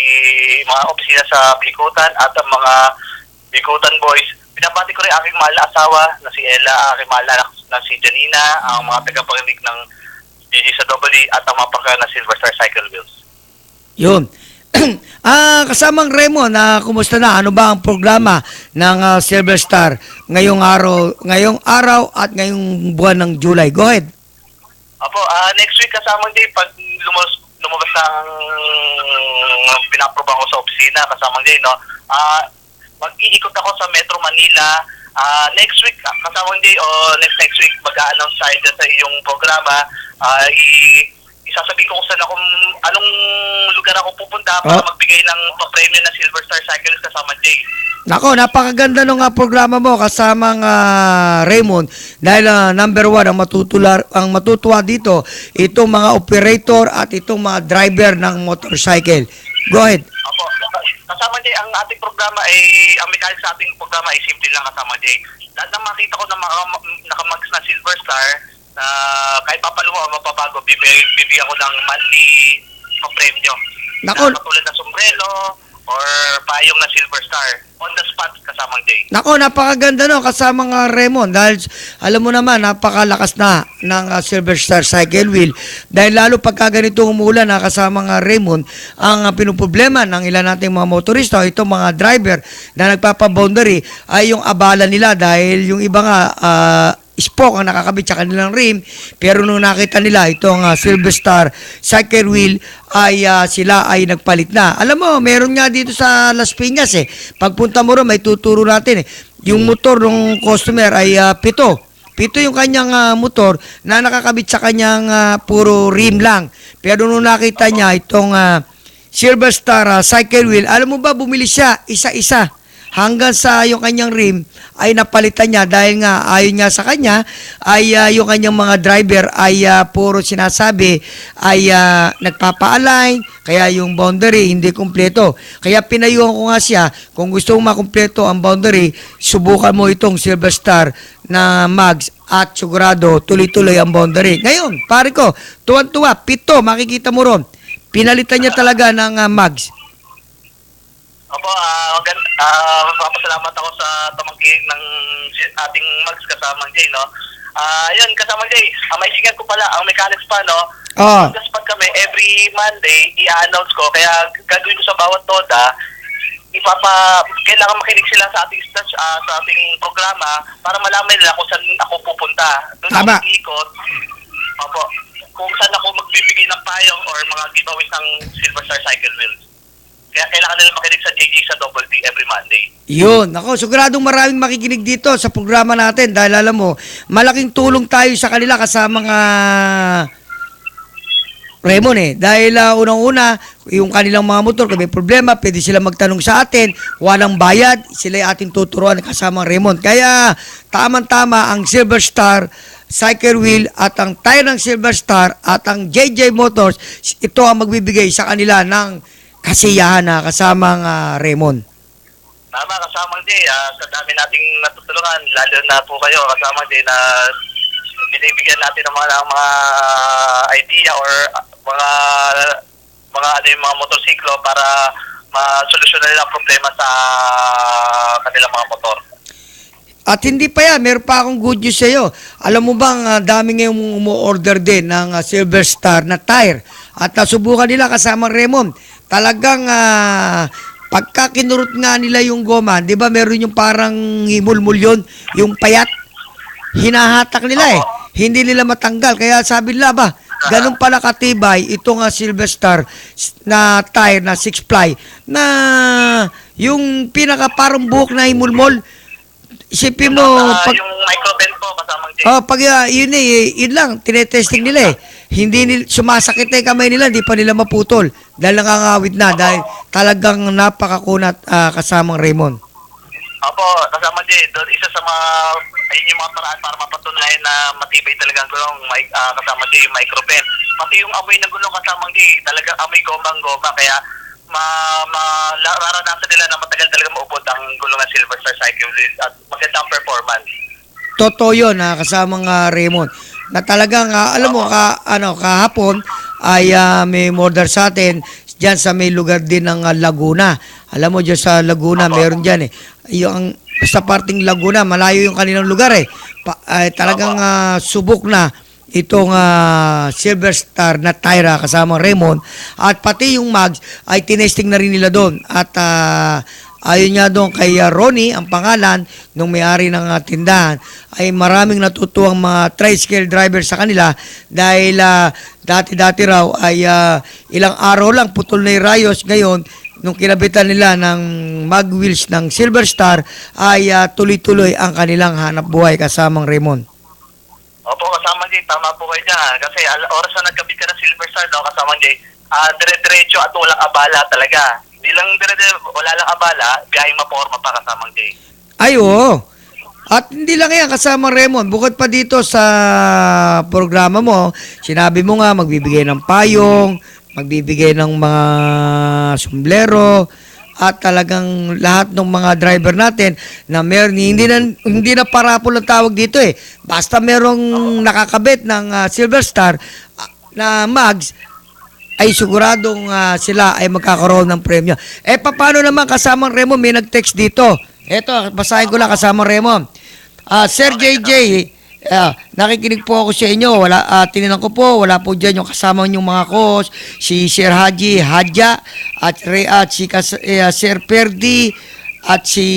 mga opisina sa Bikutan at ang mga Bikutan boys. Pinabati ko rin aking mahal na asawa na si Ella, aking mahal na si Janina, ang mga tagapakinig ng GG sa Double at ang mga pagka na Silver Star Cycle Wheels. Yun. Kasamang Raymond, kumusta na? Ano ba ang programa ng Silver Star ngayong araw at ngayong buwan ng July? Go ahead. Opo, next week kasama din pag lumabas ng pinaproba ko sa opisina kasama din, no? Mag-iikot ako sa Metro Manila. Next week kasama din o next week mag-a-announce tayo sa iyong programa. Isasabihin ko kung anong lugar ako pupunta para magbigay ng pa-premium na Silver Star Cycles kasama Jay. Nako, napakaganda nung programa mo kasamang Raymond dahil number one ang matutuwa dito itong mga operator at itong mga driver ng motorcycle. Go ahead. Opo, kasama Jay, ang ating programa ang mechanic sa ating programa ay simple lang kasama Jay. Lahat ng makita ko na nakamags na Silver Star na kahit papaluha o mapabago, bibigyan ko ng monthly pa-premyo. Nako, Katulad ng sombrero or payong na Silver Star on the spot kasamang Jay. Nako, napakaganda no kasamang Raymond dahil alam mo naman napakalakas na ng Silver Star Cycle Wheel dahil lalo pagka ganito umulan kasamang Raymond, ang pinuproblema ng ilan nating mga motorista o itong mga driver na nagpapa-boundary ay yung abala nila dahil yung iba nga spoke ang nakakabit sa kanilang rim, pero nung nakita nila itong Silver Star Cycle Wheel ay sila ay nagpalit na. Alam mo, meron nga dito sa Las Piñas pagpunta mo ron may tuturo natin yung motor ng customer ay pito yung kanyang motor na nakakabit sa kanyang puro rim lang, pero nung nakita niya itong Silver Star Cycle Wheel, alam mo ba, bumili siya isa-isa hanggang sa yung kanyang rim ay napalitan niya dahil nga ayon nga sa kanya ay yung kanyang mga driver ay puro sinasabi ay nagpapa-align, kaya yung boundary hindi kumpleto. Kaya pinayuhan ko nga siya, kung gusto mong makumpleto ang boundary, subukan mo itong Silver Star na mags at sigurado tuloy-tuloy ang boundary. Ngayon, pare ko, tuwan-tuwa, pito, makikita mo ron. Pinalitan niya talaga ng mags. Opo, magpapasalamat ako sa tamangkin ng ating mags kasama Jay, no? Yun, kasama Jay, maisingan ko pala, ang mechanics pa, no? Mag-spot kami every Monday, i-announce ko, kaya gagawin ko sa bawat toda, kailangan makinig sila sa ating sa ating programa para malaman nila kung saan ako pupunta. Doon ako ikot, opo, kung saan ako magbibigay ng payong or mga giveaways ng Silver Star Cycle Wheels. Kaya kailangan nila makinig sa JG sa Double T every Monday. Yun. Ako, siguradong maraming makikinig dito sa programa natin dahil alam mo, malaking tulong tayo sa kanila kasama mga Raymond Dahil unang-una, yung kanilang mga motor, kung may problema, pwede sila magtanong sa atin, walang bayad, sila yung ating tuturuan kasama Raymond. Kaya, tamang-tama ang Silver Star Cycle Wheel at ang tire ng Silver Star at ang JJ Motors, ito ang magbibigay sa kanila ng kasiyahan na kasamang Raymond. Tama, kasamang Jay. Sa dami nating natutulungan, lalo na po kayo, kasamang Jay, na binibigyan natin ng mga idea or mga ano yung mga motorsiklo para masolusyonan nila ang problema sa kanilang mga motor. At hindi pa yan, meron pa akong good news sa iyo. Alam mo bang dami ngayong umu-order din ng Silver Star na tire. At nasubukan nila kasama Raymond. Talagang pagka kinurot nga nila yung goma, di ba meron yung parang himulmul yun, yung payat. Hinahatak nila eh. Hindi nila matanggal. Kaya sabi nila ba, ganun pala katibay itong Silver Star na tire na 6-ply na yung pinaka parang buhok na himulmol. Isipin mo, yung micropen po kasamang J. pag yun lang, tinetesting nila eh. Hindi sumasakit na yung kamay nila, hindi pa nila maputol. Dahil nakangawit na, dahil talagang napakakunat kasamang Raymond. Opo, kasama J, doon isa sa mga, ayun yung mga paraan para mapatunayan na matibay talagang gulong, kasama J, yung micropen. Pati yung amoy ng gulong kasamang J, talagang amoy gomang-goma, kaya mararanasan nila na matagal talaga maubod ang gulong ng Silver Star Cycle Wheel at magandang performance. Totoo yun, kasamang Raymond. Na talagang, alam mo, kahapon ay may order sa atin dyan sa may lugar din ng Laguna. Alam mo, dyan sa Laguna, meron dyan eh. Yung, sa parting Laguna, malayo yung kanilang lugar eh. Talagang subok na itong Silver Star na tire kasama Raymond at pati yung mags ay tinesting na rin nila doon at ayon nga doon kay Ronnie ang pangalan nung may-ari ng tindahan ay maraming natutuwang mga tricycle driver sa kanila dahil dati raw ay ilang araw lang putol na yung rayos. Ngayon nung kinabitan nila ng mag wheels ng Silver Star ay tuloy-tuloy ang kanilang hanap buhay kasamang Raymond. Opo, kasama Jay, tama po kayo dyan. Kasi oras na nagkabit ka ng Silver Star, no, kasama Jay, dire-diretso at walang abala talaga. Hindi lang wala lang abala, biyaheng maporma pa kasama Jay. Ay, oo. At hindi lang yan, kasama Raymond. Bukod pa dito sa programa mo, sinabi mo nga, magbibigay ng payong, magbibigay ng mga sombrero, at talagang lahat ng mga driver natin na meron, hindi na parapol ang tawag dito eh. Basta merong nakakabit ng Silver Star na mags, ay siguradong sila ay magkakaroon ng premyo. Paano naman kasamang Raymond, may nag-text dito. Eto, basahin ko lang kasamang Raymond. Sir JJ, nakikinig po ako sa inyo. Tininan ko po, wala po dyan yung kasama yung mga coach, si Sir Haji, Hadja, at si Sir Perdi, at si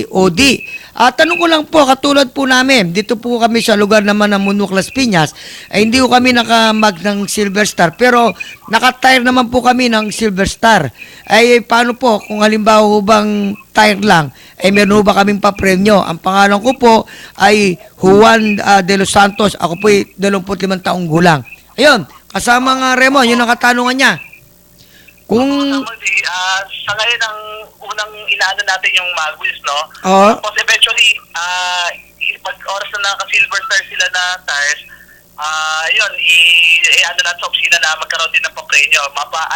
Odi. Tanong ko lang po, katulad po namin, dito po kami sa lugar naman ng Munok Las Piñas, ay hindi ko kami nakamag ng Silver Star, pero nakatire naman po kami ng Silver Star. Paano po, kung halimbawa bang tire lang, meron ba kaming papremyo? Ang pangalan ko po ay Juan de los Santos. Ako po ay 25 taong gulang. Ayun, kasama nga Raymond, yun ang katanungan niya. Kung sa ngayon ang unang inaano natin yung mag wheels, no? Oo. Tapos eventually, pag oras na naka-Silver Star sila na tires, yun, ano natin sa opisina na magkaroon din ng papremyo.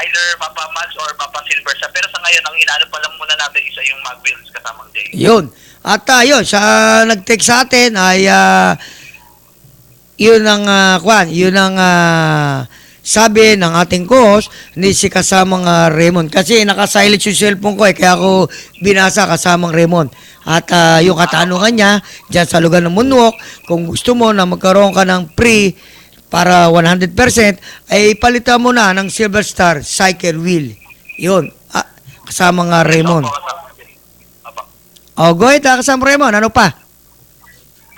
Either mapa mags or mapa Silver Star. Pero sa ngayon, ang inaano pa lang muna natin isa yung mag wheels kasamang Jay. yun. At yun, sa nag-text sa atin ay yun ang sabi ng ating coach ni si kasamang Raymond. Kasi naka-silent yung cellphone ko kaya ako binasa kasamang Raymond. At yung katanungan niya, dyan sa lugar ng Munok, kung gusto mo na magkaroon ka ng free para 100%, ay palitan mo na ng Silver Star Cycle Wheel. Yun, kasamang Raymond. Go ahead, kasamang Raymond, ano pa?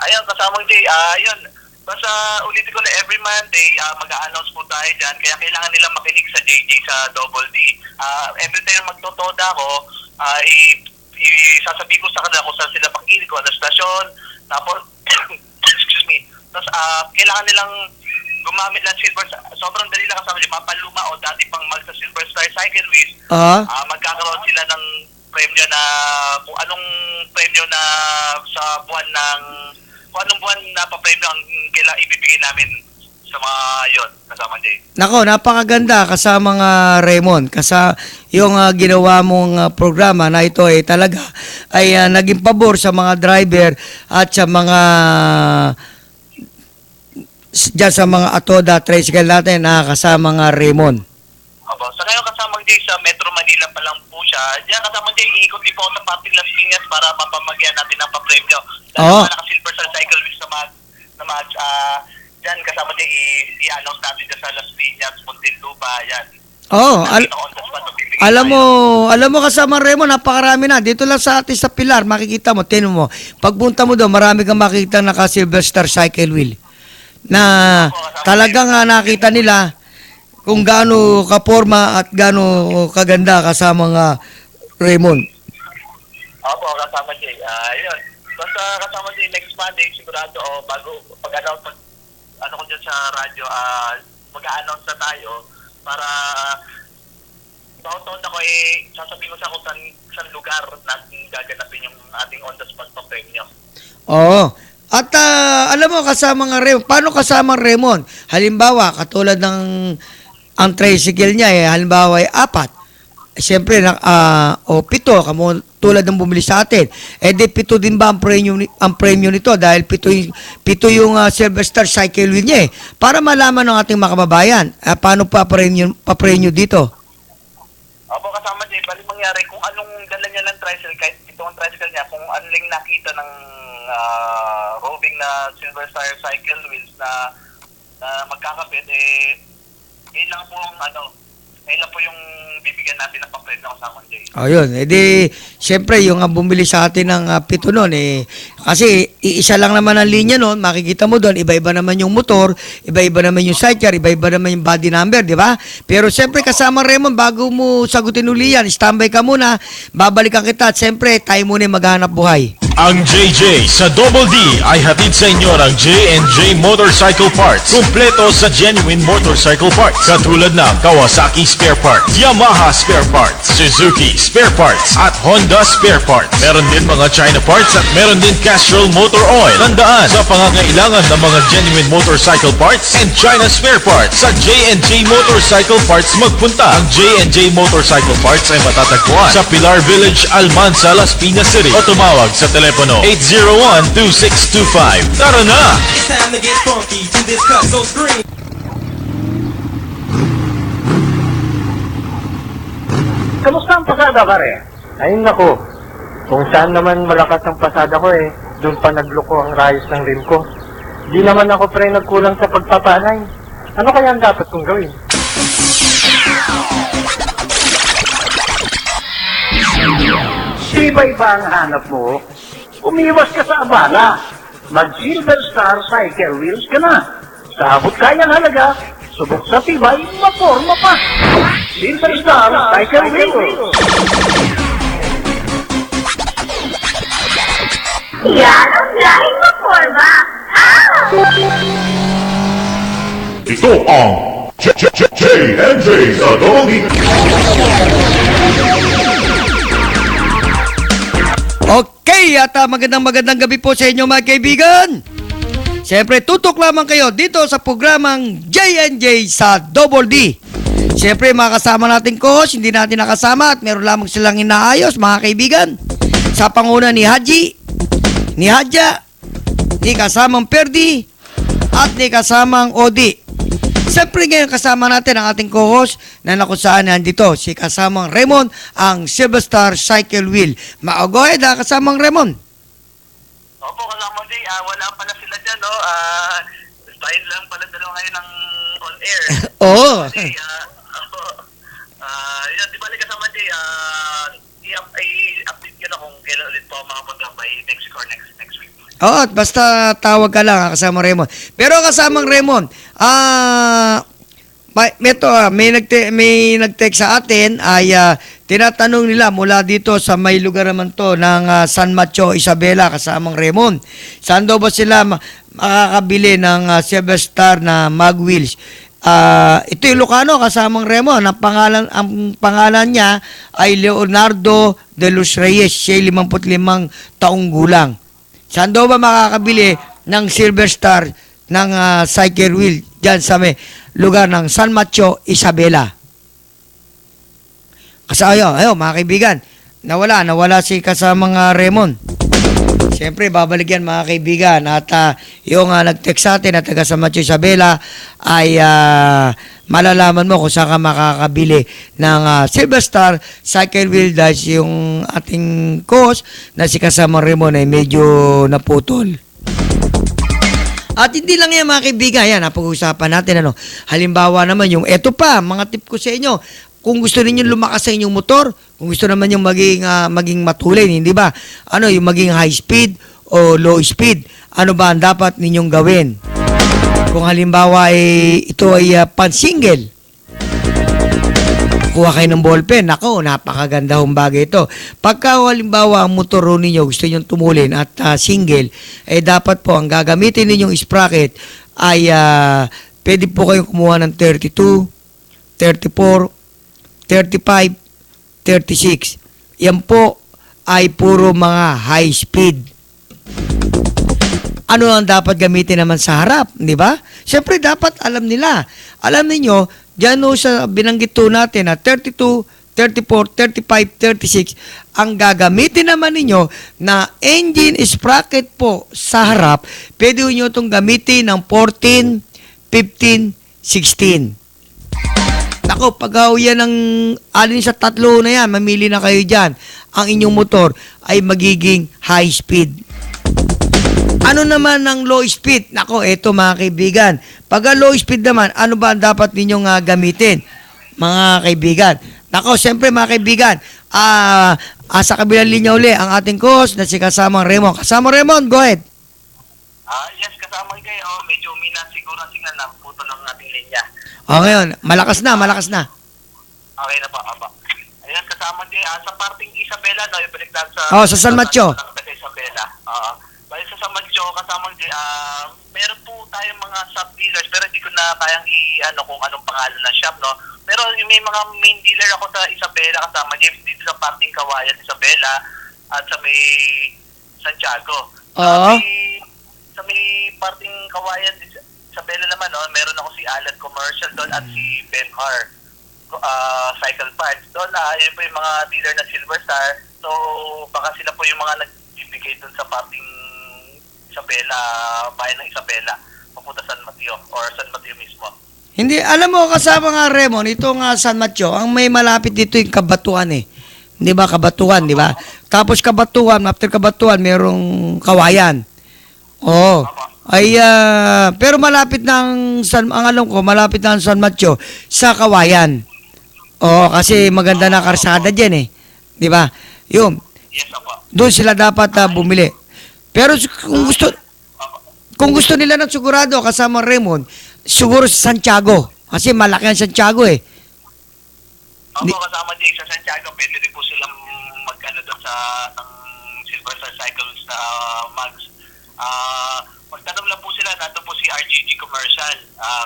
Ayun, kasamang Jay, ayun. Basta ulitin ko na every Monday, mag-a-announce po tayo dyan. Kaya kailangan nilang makinig sa JJ sa Double D. Every time magtotoda ako, isasabihin ko sa kanila kung saan sila makinig ko na stasyon. Tapos, excuse me. Tapos, kailangan nilang gumamit ng Silver Star. Sobrang dali lang kasama nila. Mapaluma o dati pang mag sa Silver Star Cycle Wheel. Magkakaroon sila ng premyo na, kung anong premyo na sa buwan ng, kung anong buwan na pa-premyo ang kailangan ibibigay namin sa mga yon kasama Jay. Nako, napakaganda kasamang Raymond. Yung ginawa mong programa na ito ay talaga ay naging pabor sa mga driver at sa mga dyan sa mga Atoda tricycle natin na kasama nga Raymond. Opo. Sa ngayon kasamang Jay, sa Metro Manila pa lang po siya. Diyan kasamang Jay, iikot din po ako sa Parting Las Piñas para mapamagyan natin ng papremyo. Dahil Oo. naka-silver sa cycle wheels na match. Diyan kasama Jay, i-announce natin dyan sa Las Piñas, Muntinlupa, yan. Oo, Nakita ko on the spot, bibigyan alam mo kasama Raymond, napakarami na. Dito lang sa atin sa Pilar, makikita mo, tinan mo. Pagpunta mo doon, marami kang makikita naka-Silver Star cycle wheel. Na talagang nakita nila kung gaano kaporma at gaano kaganda kasama nga Raymond. Opo, kasama Jay. Yun. Basta kasama Jay, next Monday, sigurado, bago pag-announce, ano ko dyan sa radyo, mag-a-announce na tayo para taon-taon ako sasabihin ko sa kung saan lugar natin gaganapin yung ating on-the-spot pa premyo. Oo. At alam mo kasama nga Raymond, paano kasama Raymond? Halimbawa, katulad ng ang tricycle niya halimbawa ay 4. Siyempre, o 7, tulad ng bumili sa atin. Di 7 din ba ang premyo nito dahil 7 yung Silver Star cycle wheel niya Para malaman ng ating mga kababayan, paano pa-premyo dito? Opo, kasama Jay, bali mangyari kung anong dala niya ng tricycle, kahit ito ang tricycle niya, kung anong nakita ng roving na Silver Star cycle wheels na magkakapit, yun lang po yung bibigyan natin ng papel na kasama Jay. Ayun, siyempre yung bumili sa atin ng 7 noon kasi iisa lang naman ang linya noon, makikita mo doon, iba-iba naman yung motor, iba-iba naman yung sidecar, iba-iba naman yung body number, di ba? Pero siyempre kasama Raymond, bago mo sagutin uli yan, standby ka muna, babalikan kita at siyempre tayo muna maghanap buhay. Ang JJ sa Double D ay hatid sa inyo ng J&J Motorcycle Parts. Kumpleto sa genuine motorcycle parts. Katulad ng Kawasaki Spare Parts, Yamaha Spare Parts, Suzuki Spare Parts, at Honda Spare Parts. Meron din mga China parts at meron din Castrol Motor Oil. Tandaan, sa pangangailangan ng mga genuine motorcycle parts and China Spare Parts, sa J&J Motorcycle Parts magpunta. Ang J&J Motorcycle Parts ay matatagpuan sa Pilar Village, Almanza, Las Piñas City. O tumawag sa telepono 801-2625. Tara na! It's time to get funky to this cut, so scream. Kamusta ang pasada, pare? Ay nako, kung saan naman malakas ang pasada ko doon pa nagloko ang rayos ng rim ko. Di naman ako pre nagkulang sa pagpapanay. Ano kaya ang dapat kong gawin? Sibay ba ang hanap mo? Umiwas ka sa abala. Mag-Silver Star cycle wheels ka na. Sa abot kayang halaga, subok sa tibay, maporma pa. Silver Star cycle wheels. Yan ang dahil maporma. Ito ang J&J sa Double D. Okay, at magandang gabi po sa inyo mga kaibigan. Siyempre, tutok lamang kayo dito sa programang J&J sa Double D. Siyempre, mga kasama natin co-host, hindi natin nakasama at meron lamang silang inaayos mga kaibigan. Sa panguna ni Haji, ni Hadja, ni kasamang Perdi, at ni kasamang Odi. Siyempre ngayon kasama natin ang ating co-host na nakusaan nandito, si kasamang Raymond, ang Silver Star Cycle Wheel. Go ahead kasamang Raymond. Opo, kasama Jay, wala pala sila dyan, no? Style lang pala dalawa ngayon ng on-air. Oo. Jay, yun, di bali kasama Jay, i-update ko na kung kailan ulit po makapunta by next week or next week. Oo, basta tawag ka lang kasamang Raymond. Pero kasamang Raymond, may nag-text sa atin ay tinatanong nila mula dito sa may lugar naman to ng San Mateo, Isabela, kasamang Raymond. Saan daw ba sila makakabili ng Silver Star na mag wheels? Ito yung Lucano, kasamang Raymond. Ang pangalan niya ay Leonardo de los Reyes. Siya 55 taong gulang. Saan daw ba makakabili ng Silver Star ng cycle wheel dyan sa may lugar ng San Mateo, Isabela? Kasi ayaw mga kaibigan, nawala si kasamang Raymond. Siyempre, babalik yan mga kaibigan. At yung nag-text sa atin na taga San Mateo Isabela ay malalaman mo kung saan ka makakabili ng Silver Star Cycle Wheel dahil yung ating coach na si Kasama Raymond ay medyo naputol. At hindi lang yan mga kaibigan, yan, napag-usapan natin. Halimbawa naman yung eto pa, mga tip ko sa inyo. Kung gusto niyo lumakas sa inyong motor, kung gusto naman yung maging matulin, hindi ba? Yung maging high speed o low speed, ano ba ang dapat ninyong gawin? Kung halimbawa ito ay pan-single, kuha kayo ng ballpen, nako, napakaganda hong bagay ito. Pagka halimbawa ang motor ninyo gusto niyo tumulin at single, dapat po ang gagamitin ninyong sprocket ay pwede po kayong kumuha ng 32, 34, 35, 36. Yan po ay puro mga high speed. Ano ang dapat gamitin naman sa harap, di ba? Siyempre dapat alam nila. Alam niyo, diyan sa binanggit natin na 32, 34, 35, 36, ang gagamitin naman ninyo na engine sprocket po sa harap, pwede nyo itong gamitin ng 14, 15, 16. Ako, pag yan ng alin sa tatlo na yan, mamili na kayo dyan. Ang inyong motor ay magiging high speed. Ano naman ang low speed? Nako, eto mga kaibigan. Pag low speed naman, ano ba ang dapat ninyong gamitin? Mga kaibigan. Nako, siyempre mga kaibigan, sa kabilang linya uli, ang ating host na si Kasamang Raymond. Kasamang Raymond, go ahead. Yes, kasama kayo. Medyo mina siguro ang signal na puto ng ating linya. Ngayon, malakas na. Okay na pa, aba. Ayan, kasama din. Sa parting Isabela, ibalik natin sa... sa San Mateo. Sa Isabela. Bali sa San Mateo, kasama din, meron po tayong mga shop dealers, pero hindi ko na kayang kung anong pangalan ng shop, no? Pero may mga main dealer ako sa Isabela, kasama din, dito sa parting Kawayan, Isabela, at sa may Santiago. Sa may parting Kawayan, Isabela naman, no, meron ako si Alan Commercial doon at si Ben Car Cycle Parts. Doon yun po yung mga dealer na Silver Star. So, baka sila po yung mga nagbibigay doon sa parting Isabela, bayan ng Isabela, papunta San Mateo or San Mateo mismo. Hindi, alam mo, kasama nga Raymond, ito nga San Mateo, ang may malapit dito yung Kabatuan Di ba, Kabatuan, di ba? Tapos Kabatuan, after Kabatuan, merong Kawayan. Pero malapit ng ang alam ko, malapit ng San Mateo sa Kawayan. Kasi maganda na karsada diyan Di ba? Yun. Doon sila dapat bumili. Pero kung gusto nila ng sigurado kasama Raymond, siguro sa Santiago. Kasi malaki ang Santiago Kasama din sa Santiago, pwede rin po silang mag-ano doon sa ng Silver Star Cycles na mags. Magtanong lang po sila, nato po si RGG Commercial,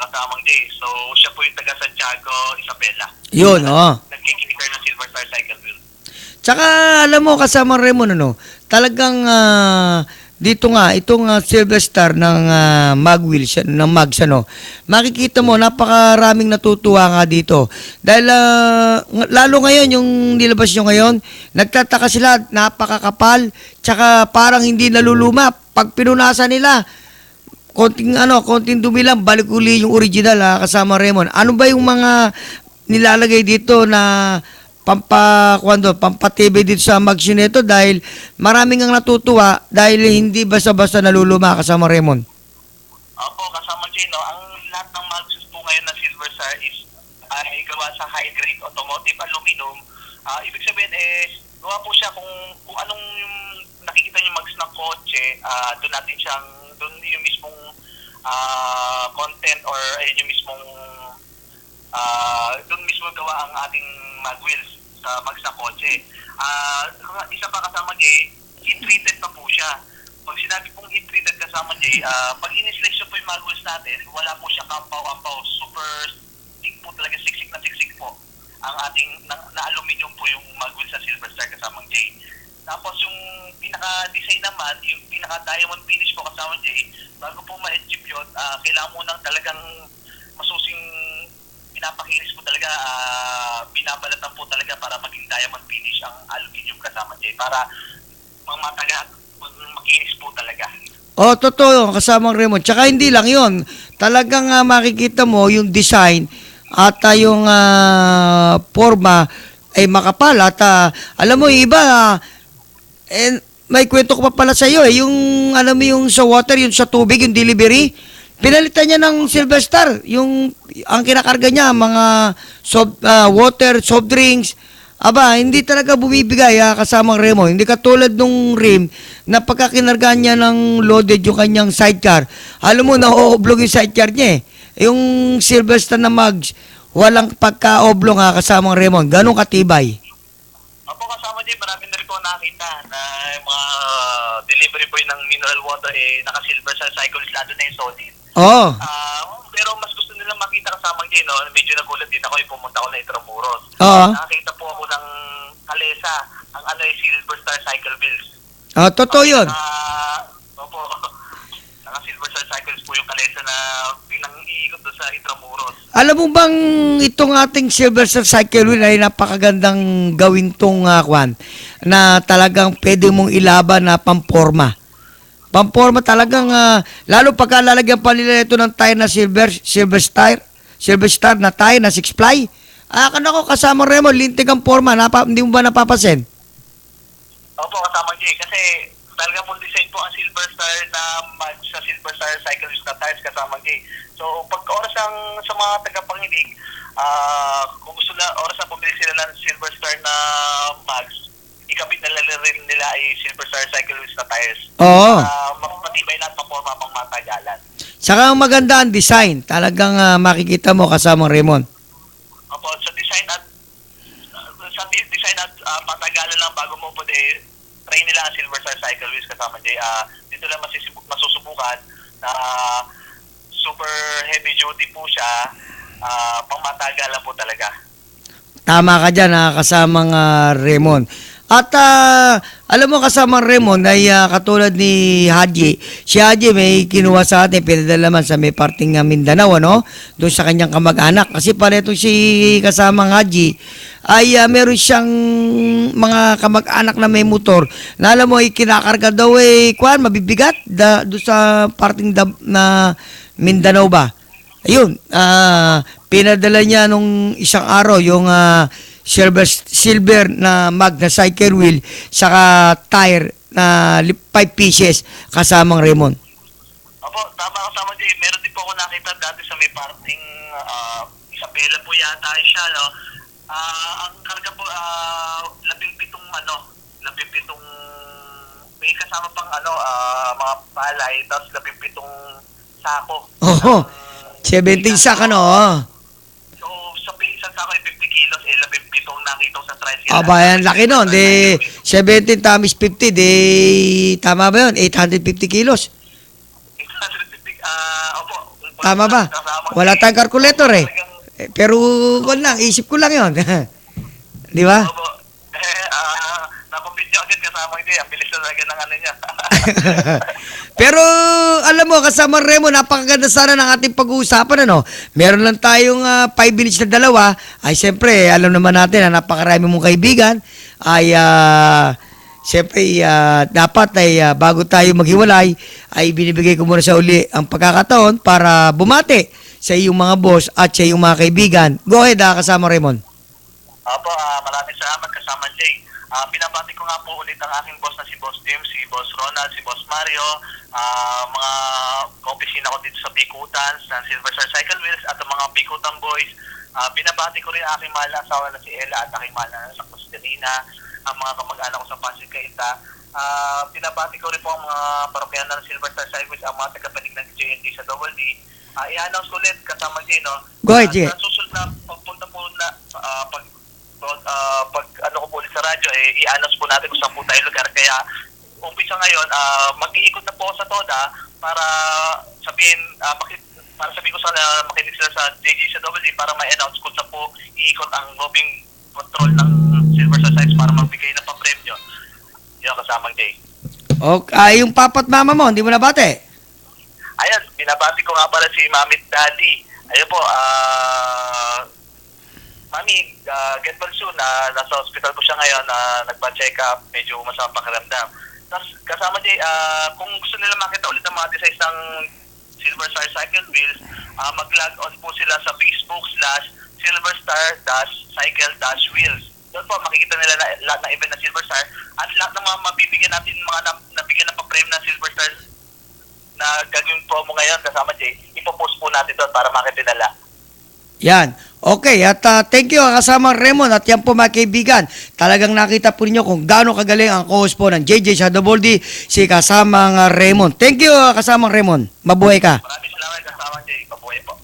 kasamang day. So, siya po yung taga Santiago, Isabela. Yun, Nagkikinikar ng Silver Star Cycle Wheel. Tsaka, alam mo, kasama Raymond, talagang dito nga, itong Silver Star ng Magwheels, ng Mags, makikita mo, napakaraming natutuwa nga dito. Dahil, lalo ngayon, yung nilabas nyo ngayon, nagtataka sila, napakakapal, tsaka parang hindi naluluma. Pag pinunasan nila, konting dumi lang, balik uli yung original, kasama Raymond. Ano ba yung mga nilalagay dito na pampatibay dito sa Mags nito dahil maraming ang natutuwa dahil hindi basta-basta naluluma, kasama Raymond. Opo, kasama Jay, ang lahat ng Mags po ngayon na Silver Star ay gawa sa high-grade automotive aluminum. Ibig sabihin gawa po siya kung anong yung nakikita niyo Mags ng kotse, doon yung mismong content or ayun yung mismong doon mismo gawa ang ating mag wheels sa Mags na kotse. Isa pa kasama Jay, heat-treated pa po siya. Pag sinabi pong heat-treated kasama Jay, pag in-selection po yung mag wheels natin, wala po siya kampaw-ampaw. Super stick po talaga, siksik na siksik po. Ang ating na aluminum po yung mag wheels sa Silver Star kasama Jay. Tapos yung pinaka-design naman, yung pinaka-diamond finish po kasama Jay, bago po ma-achieve yun, kailangan mo nang talagang masusing pinapakilis po talaga, binabalatan po talaga para maging diamond finish ang aluminum kasama Jay. Para matagal makinis po talaga. Oh, totoo yun, kasamang Raymond. Tsaka hindi lang yun. Talagang makikita mo yung design at yung forma ay makapal. At alam mo, yung iba, may kwento ko pa pala sa iyo yung alam mo yung sa water, yung sa tubig, yung delivery, pinalitan niya ng Silver Star. Yung ang kinakarga niya mga water, soft drinks. Aba, hindi talaga bumibigay kasamang Remo. Hindi katulad nung rim na pagkakinargaan niya ng loaded yung kanyang sidecar. Alam mo, na-oblong yung sidecar niya eh. Yung Silver Star na mags, walang pagka-oblong kasamang Remo. Ganong katibay. Opo, kasama din, marami na rin po nakita na yung mga delivery boy ng mineral water naka-silver sa cycles, lalo na yung solid. Oo. Pero mas gusto nilang makita kasama din, no? Medyo nagulat din ako yung pumunta ko na Intramuros. Oo. Nakakita po ako ng kalesa, ang Silver Star Cycle Wheels. Totoo yun. Opo, naka-Silver Star Cycles po yung kalesa na pinang-iikot doon sa Intramuros. Alam mo bang itong ating Silver Star Cycle Wheel ay napakagandang gawin tong kwan na talagang pwede mong ilaban na pamporma. Pamporma talagang, lalo pagka lalagyan pa nila ito ng tire na Silver Star na tire na 6-ply. Kanako, kasama Remo, lintig ang forma, hindi mo ba napapasin? Opo, kasama Jay, kasi talagang full design po ang Silver Star na match sa Silver Star Cyclist na tires kasama Jay. So, pag oras ang sa mga tagapanginig, kung gusto na, oras na bumili sila ng Silver Star na mags, ikabit na rin nila ay Silver Star Cyclist na tires. Oo. Matibay lahat ng forma pang matagalan. Saka ang maganda ang design. Talagang makikita mo kasama Raymond. Opo, sa design at matagalan lang bago mo po try nila ang Silver Star Cycle Wheels kasama Jay. Dito lang masusubukan na super heavy duty po siya, pang matagalan po talaga. Tama ka dyan, kasamang Raymond. At alam mo kasamang Raymond ay katulad ni Haji. Si Haji may kinuha sa atin, pinadala man sa may parting Mindanao, ano? Doon sa kanyang kamag-anak. Kasi pala itong si kasamang Haji ay meron siyang mga kamag-anak na may motor. Na alam mo, kinakarga daw mabibigat doon sa parting na Mindanao ba? Ayun, pinadala niya nung isang araw yung silver na mag na cycle wheel saka tire na 5 pieces kasamang Raymond. Opo, tama kasama Jay. Meron din po ako nakita dati sa may parting Isabela po yata siya, no? Ang karga po 17 may kasama pang mga palay, tapos 17 sako. Oo. 17 saka, no? So, sa isang sako ay 50 kilos, 17 nakita sa tricycle. Aba, yan, laki nun. 17 times 50, tama ba yun? 850 kilos. 850, opo. Tama ba? Wala tayong calculator pero, isip ko lang yun. Di ba? Opo. Napapit niyo agad kasama hindi. Ang bilis na talaga ng niya. Pero, alam mo, kasama Remo, napakaganda sana ng ating pag-uusapan, ano? Meron lang tayong 5 minutes na dalawa. Ay, siyempre, alam naman natin na napakarami mong kaibigan. Ay, siyempre, dapat ay bago tayo maghiwalay, ay binibigay ko muna sa uli ang pagkakataon para bumati sa iyong mga boss at sa iyong mga kaibigan. Go ahead, kasama Raymond. Opo, maraming salamat kasama Jay. Binabati ko nga po ulit ang aking boss na si Boss Tim, si Boss Ronald, si Boss Mario, mga opisina ko dito sa Bikutan, sa Silver Star Cycle Wheels at ang mga Bikutan Boys. Binabati ko rin ang aking mahal na asawa na si Ella at aking mahal na anak ko si Janina, ang mga kamag-anak ko sa Pasig Cainta. Binabati ko rin po ang mga parokyanan ng Silver Star Cycle Wheels, ang mga tagapanig ng JND sa Double D. I-announce ko ulit kasama Jay, no? Go ahead, Jay. Sa susunod na pagpunta po na pag ko po ulit sa radyo, i-announce po natin kung saan po tayo lugar. Kaya, umpisa ngayon, mag-iikot na po ako sa TODA para sabihin ko sa makinig sila sa JG sa WD para ma-announce kung saan po iikot ang roving control ng Silver Star Cycles para magbigay na pa-premyo. Yun, kasamang Jay. Okay, yung papat mama mo, hindi mo nabate? Ayan, binabati ko nga pala si Mami at Daddy. Ayun po, Mami, get well soon. Nasa hospital po siya ngayon, nagpa-check up, medyo masama pakiramdam. tas kasama Jay, kung gusto nila makita ulit ang mga designs ng Silver Star Cycle Wheels, mag-log on po sila sa Facebook/SilverStar-Cycle-Wheels. Doon po makikita nila lahat ng event ng Silver Star at lahat ng mga mabibigyan natin, mga nabigyan ng pa-frame ng Silver Star na gagawin promo ngayon kasama Jay, ipopost po natin doon para makita nila. Yan. Okay, at thank you kasama Raymond. At yan po mga kaibigan, talagang nakita po ninyo kung gaano kagaling ang co-host po ng JJ sa Double D, si kasamang Raymond. Thank you kasamang Raymond. Mabuhay ka. Maraming salamat kasama Jay. Pabuhay po.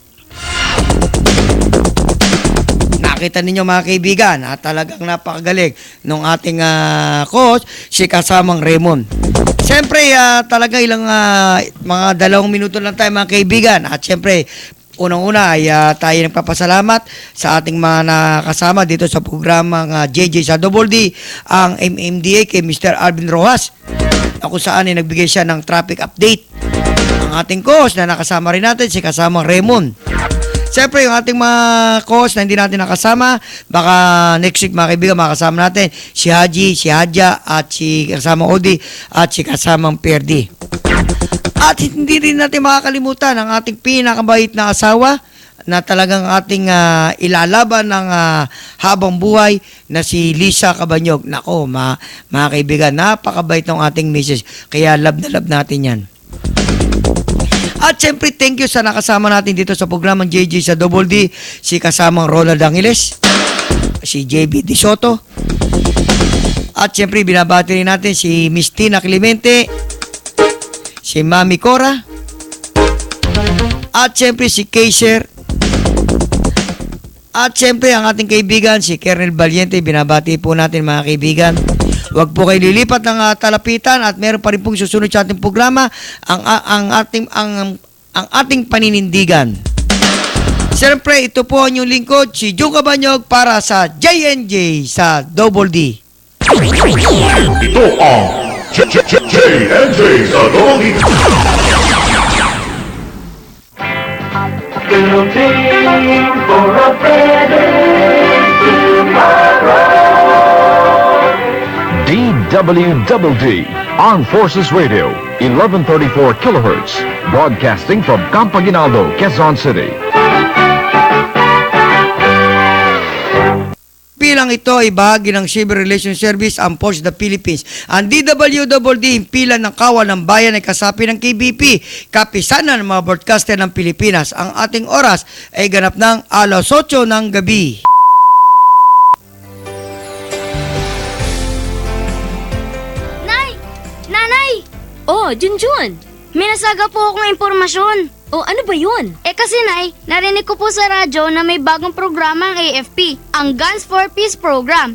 Nakita ninyo mga kaibigan, talagang napakagaling nung ating coach, si kasamang Raymond. Siyempre, talaga ilang mga 2 minuto lang tayo mga kaibigan. At siyempre, unang-una ay tayo nagpapasalamat sa ating mga nakasama dito sa programang JJ sa Double D, ang MMDA kay Mr. Alvin Rojas, kung saan ay nagbigay siya ng traffic update. Ang ating coach na nakasama rin natin, si kasamang Raymond. Siyempre, yung ating mga coach na hindi natin nakasama, baka next week mga kaibigan, makasama natin si Haji, si Hadja, at si kasamang Odi, at si kasamang Perdi. At hindi rin natin makakalimutan ang ating pinakabait na asawa na talagang ating ilalaban ng habang buhay na si Lisa Cabanyog. Nako, mga kaibigan, napakabait ng ating misis. Kaya love na love natin yan. At syempre, thank you sa nakasama natin dito sa programang JJ sa Double D, si kasamang Ronald Angeles, si JB De Soto. At syempre, binabati rin natin si Miss Tina Clemente, si Mami Cora, at syempre si Kaiser, at syempre ang ating kaibigan si Kernel Valiente. Binabati po natin mga kaibigan. Huwag po kayo lilipat ng talapitan at meron pa rin pong susunod sa ating programa, ang ating paninindigan. Siyempre, ito po ang inyong lingkod, si Jung Cabanyog para sa JNJ sa Double D. Ito ang JNJ sa Double D. For a better tomorrow. DWDD, Armed Forces Radio, 1134 kilohertz, broadcasting from Campaginaldo, Quezon City. Pilang ito ay bahagi ng Civil Relations Service ang Force the Philippines. Ang DWDD, pilan ng kawal ng bayan ay kasapi ng KBP, kapisanan ng mga broadcaster ng Pilipinas. Ang ating oras ay ganap ng 8:00 ng gabi. Nay! Nanay! Oh, Junjun! May nasaga po akong impormasyon. Oh, ano ba yun? Kasi Nay, narinig ko po sa radyo na may bagong programa ang AFP, ang Guns for Peace program.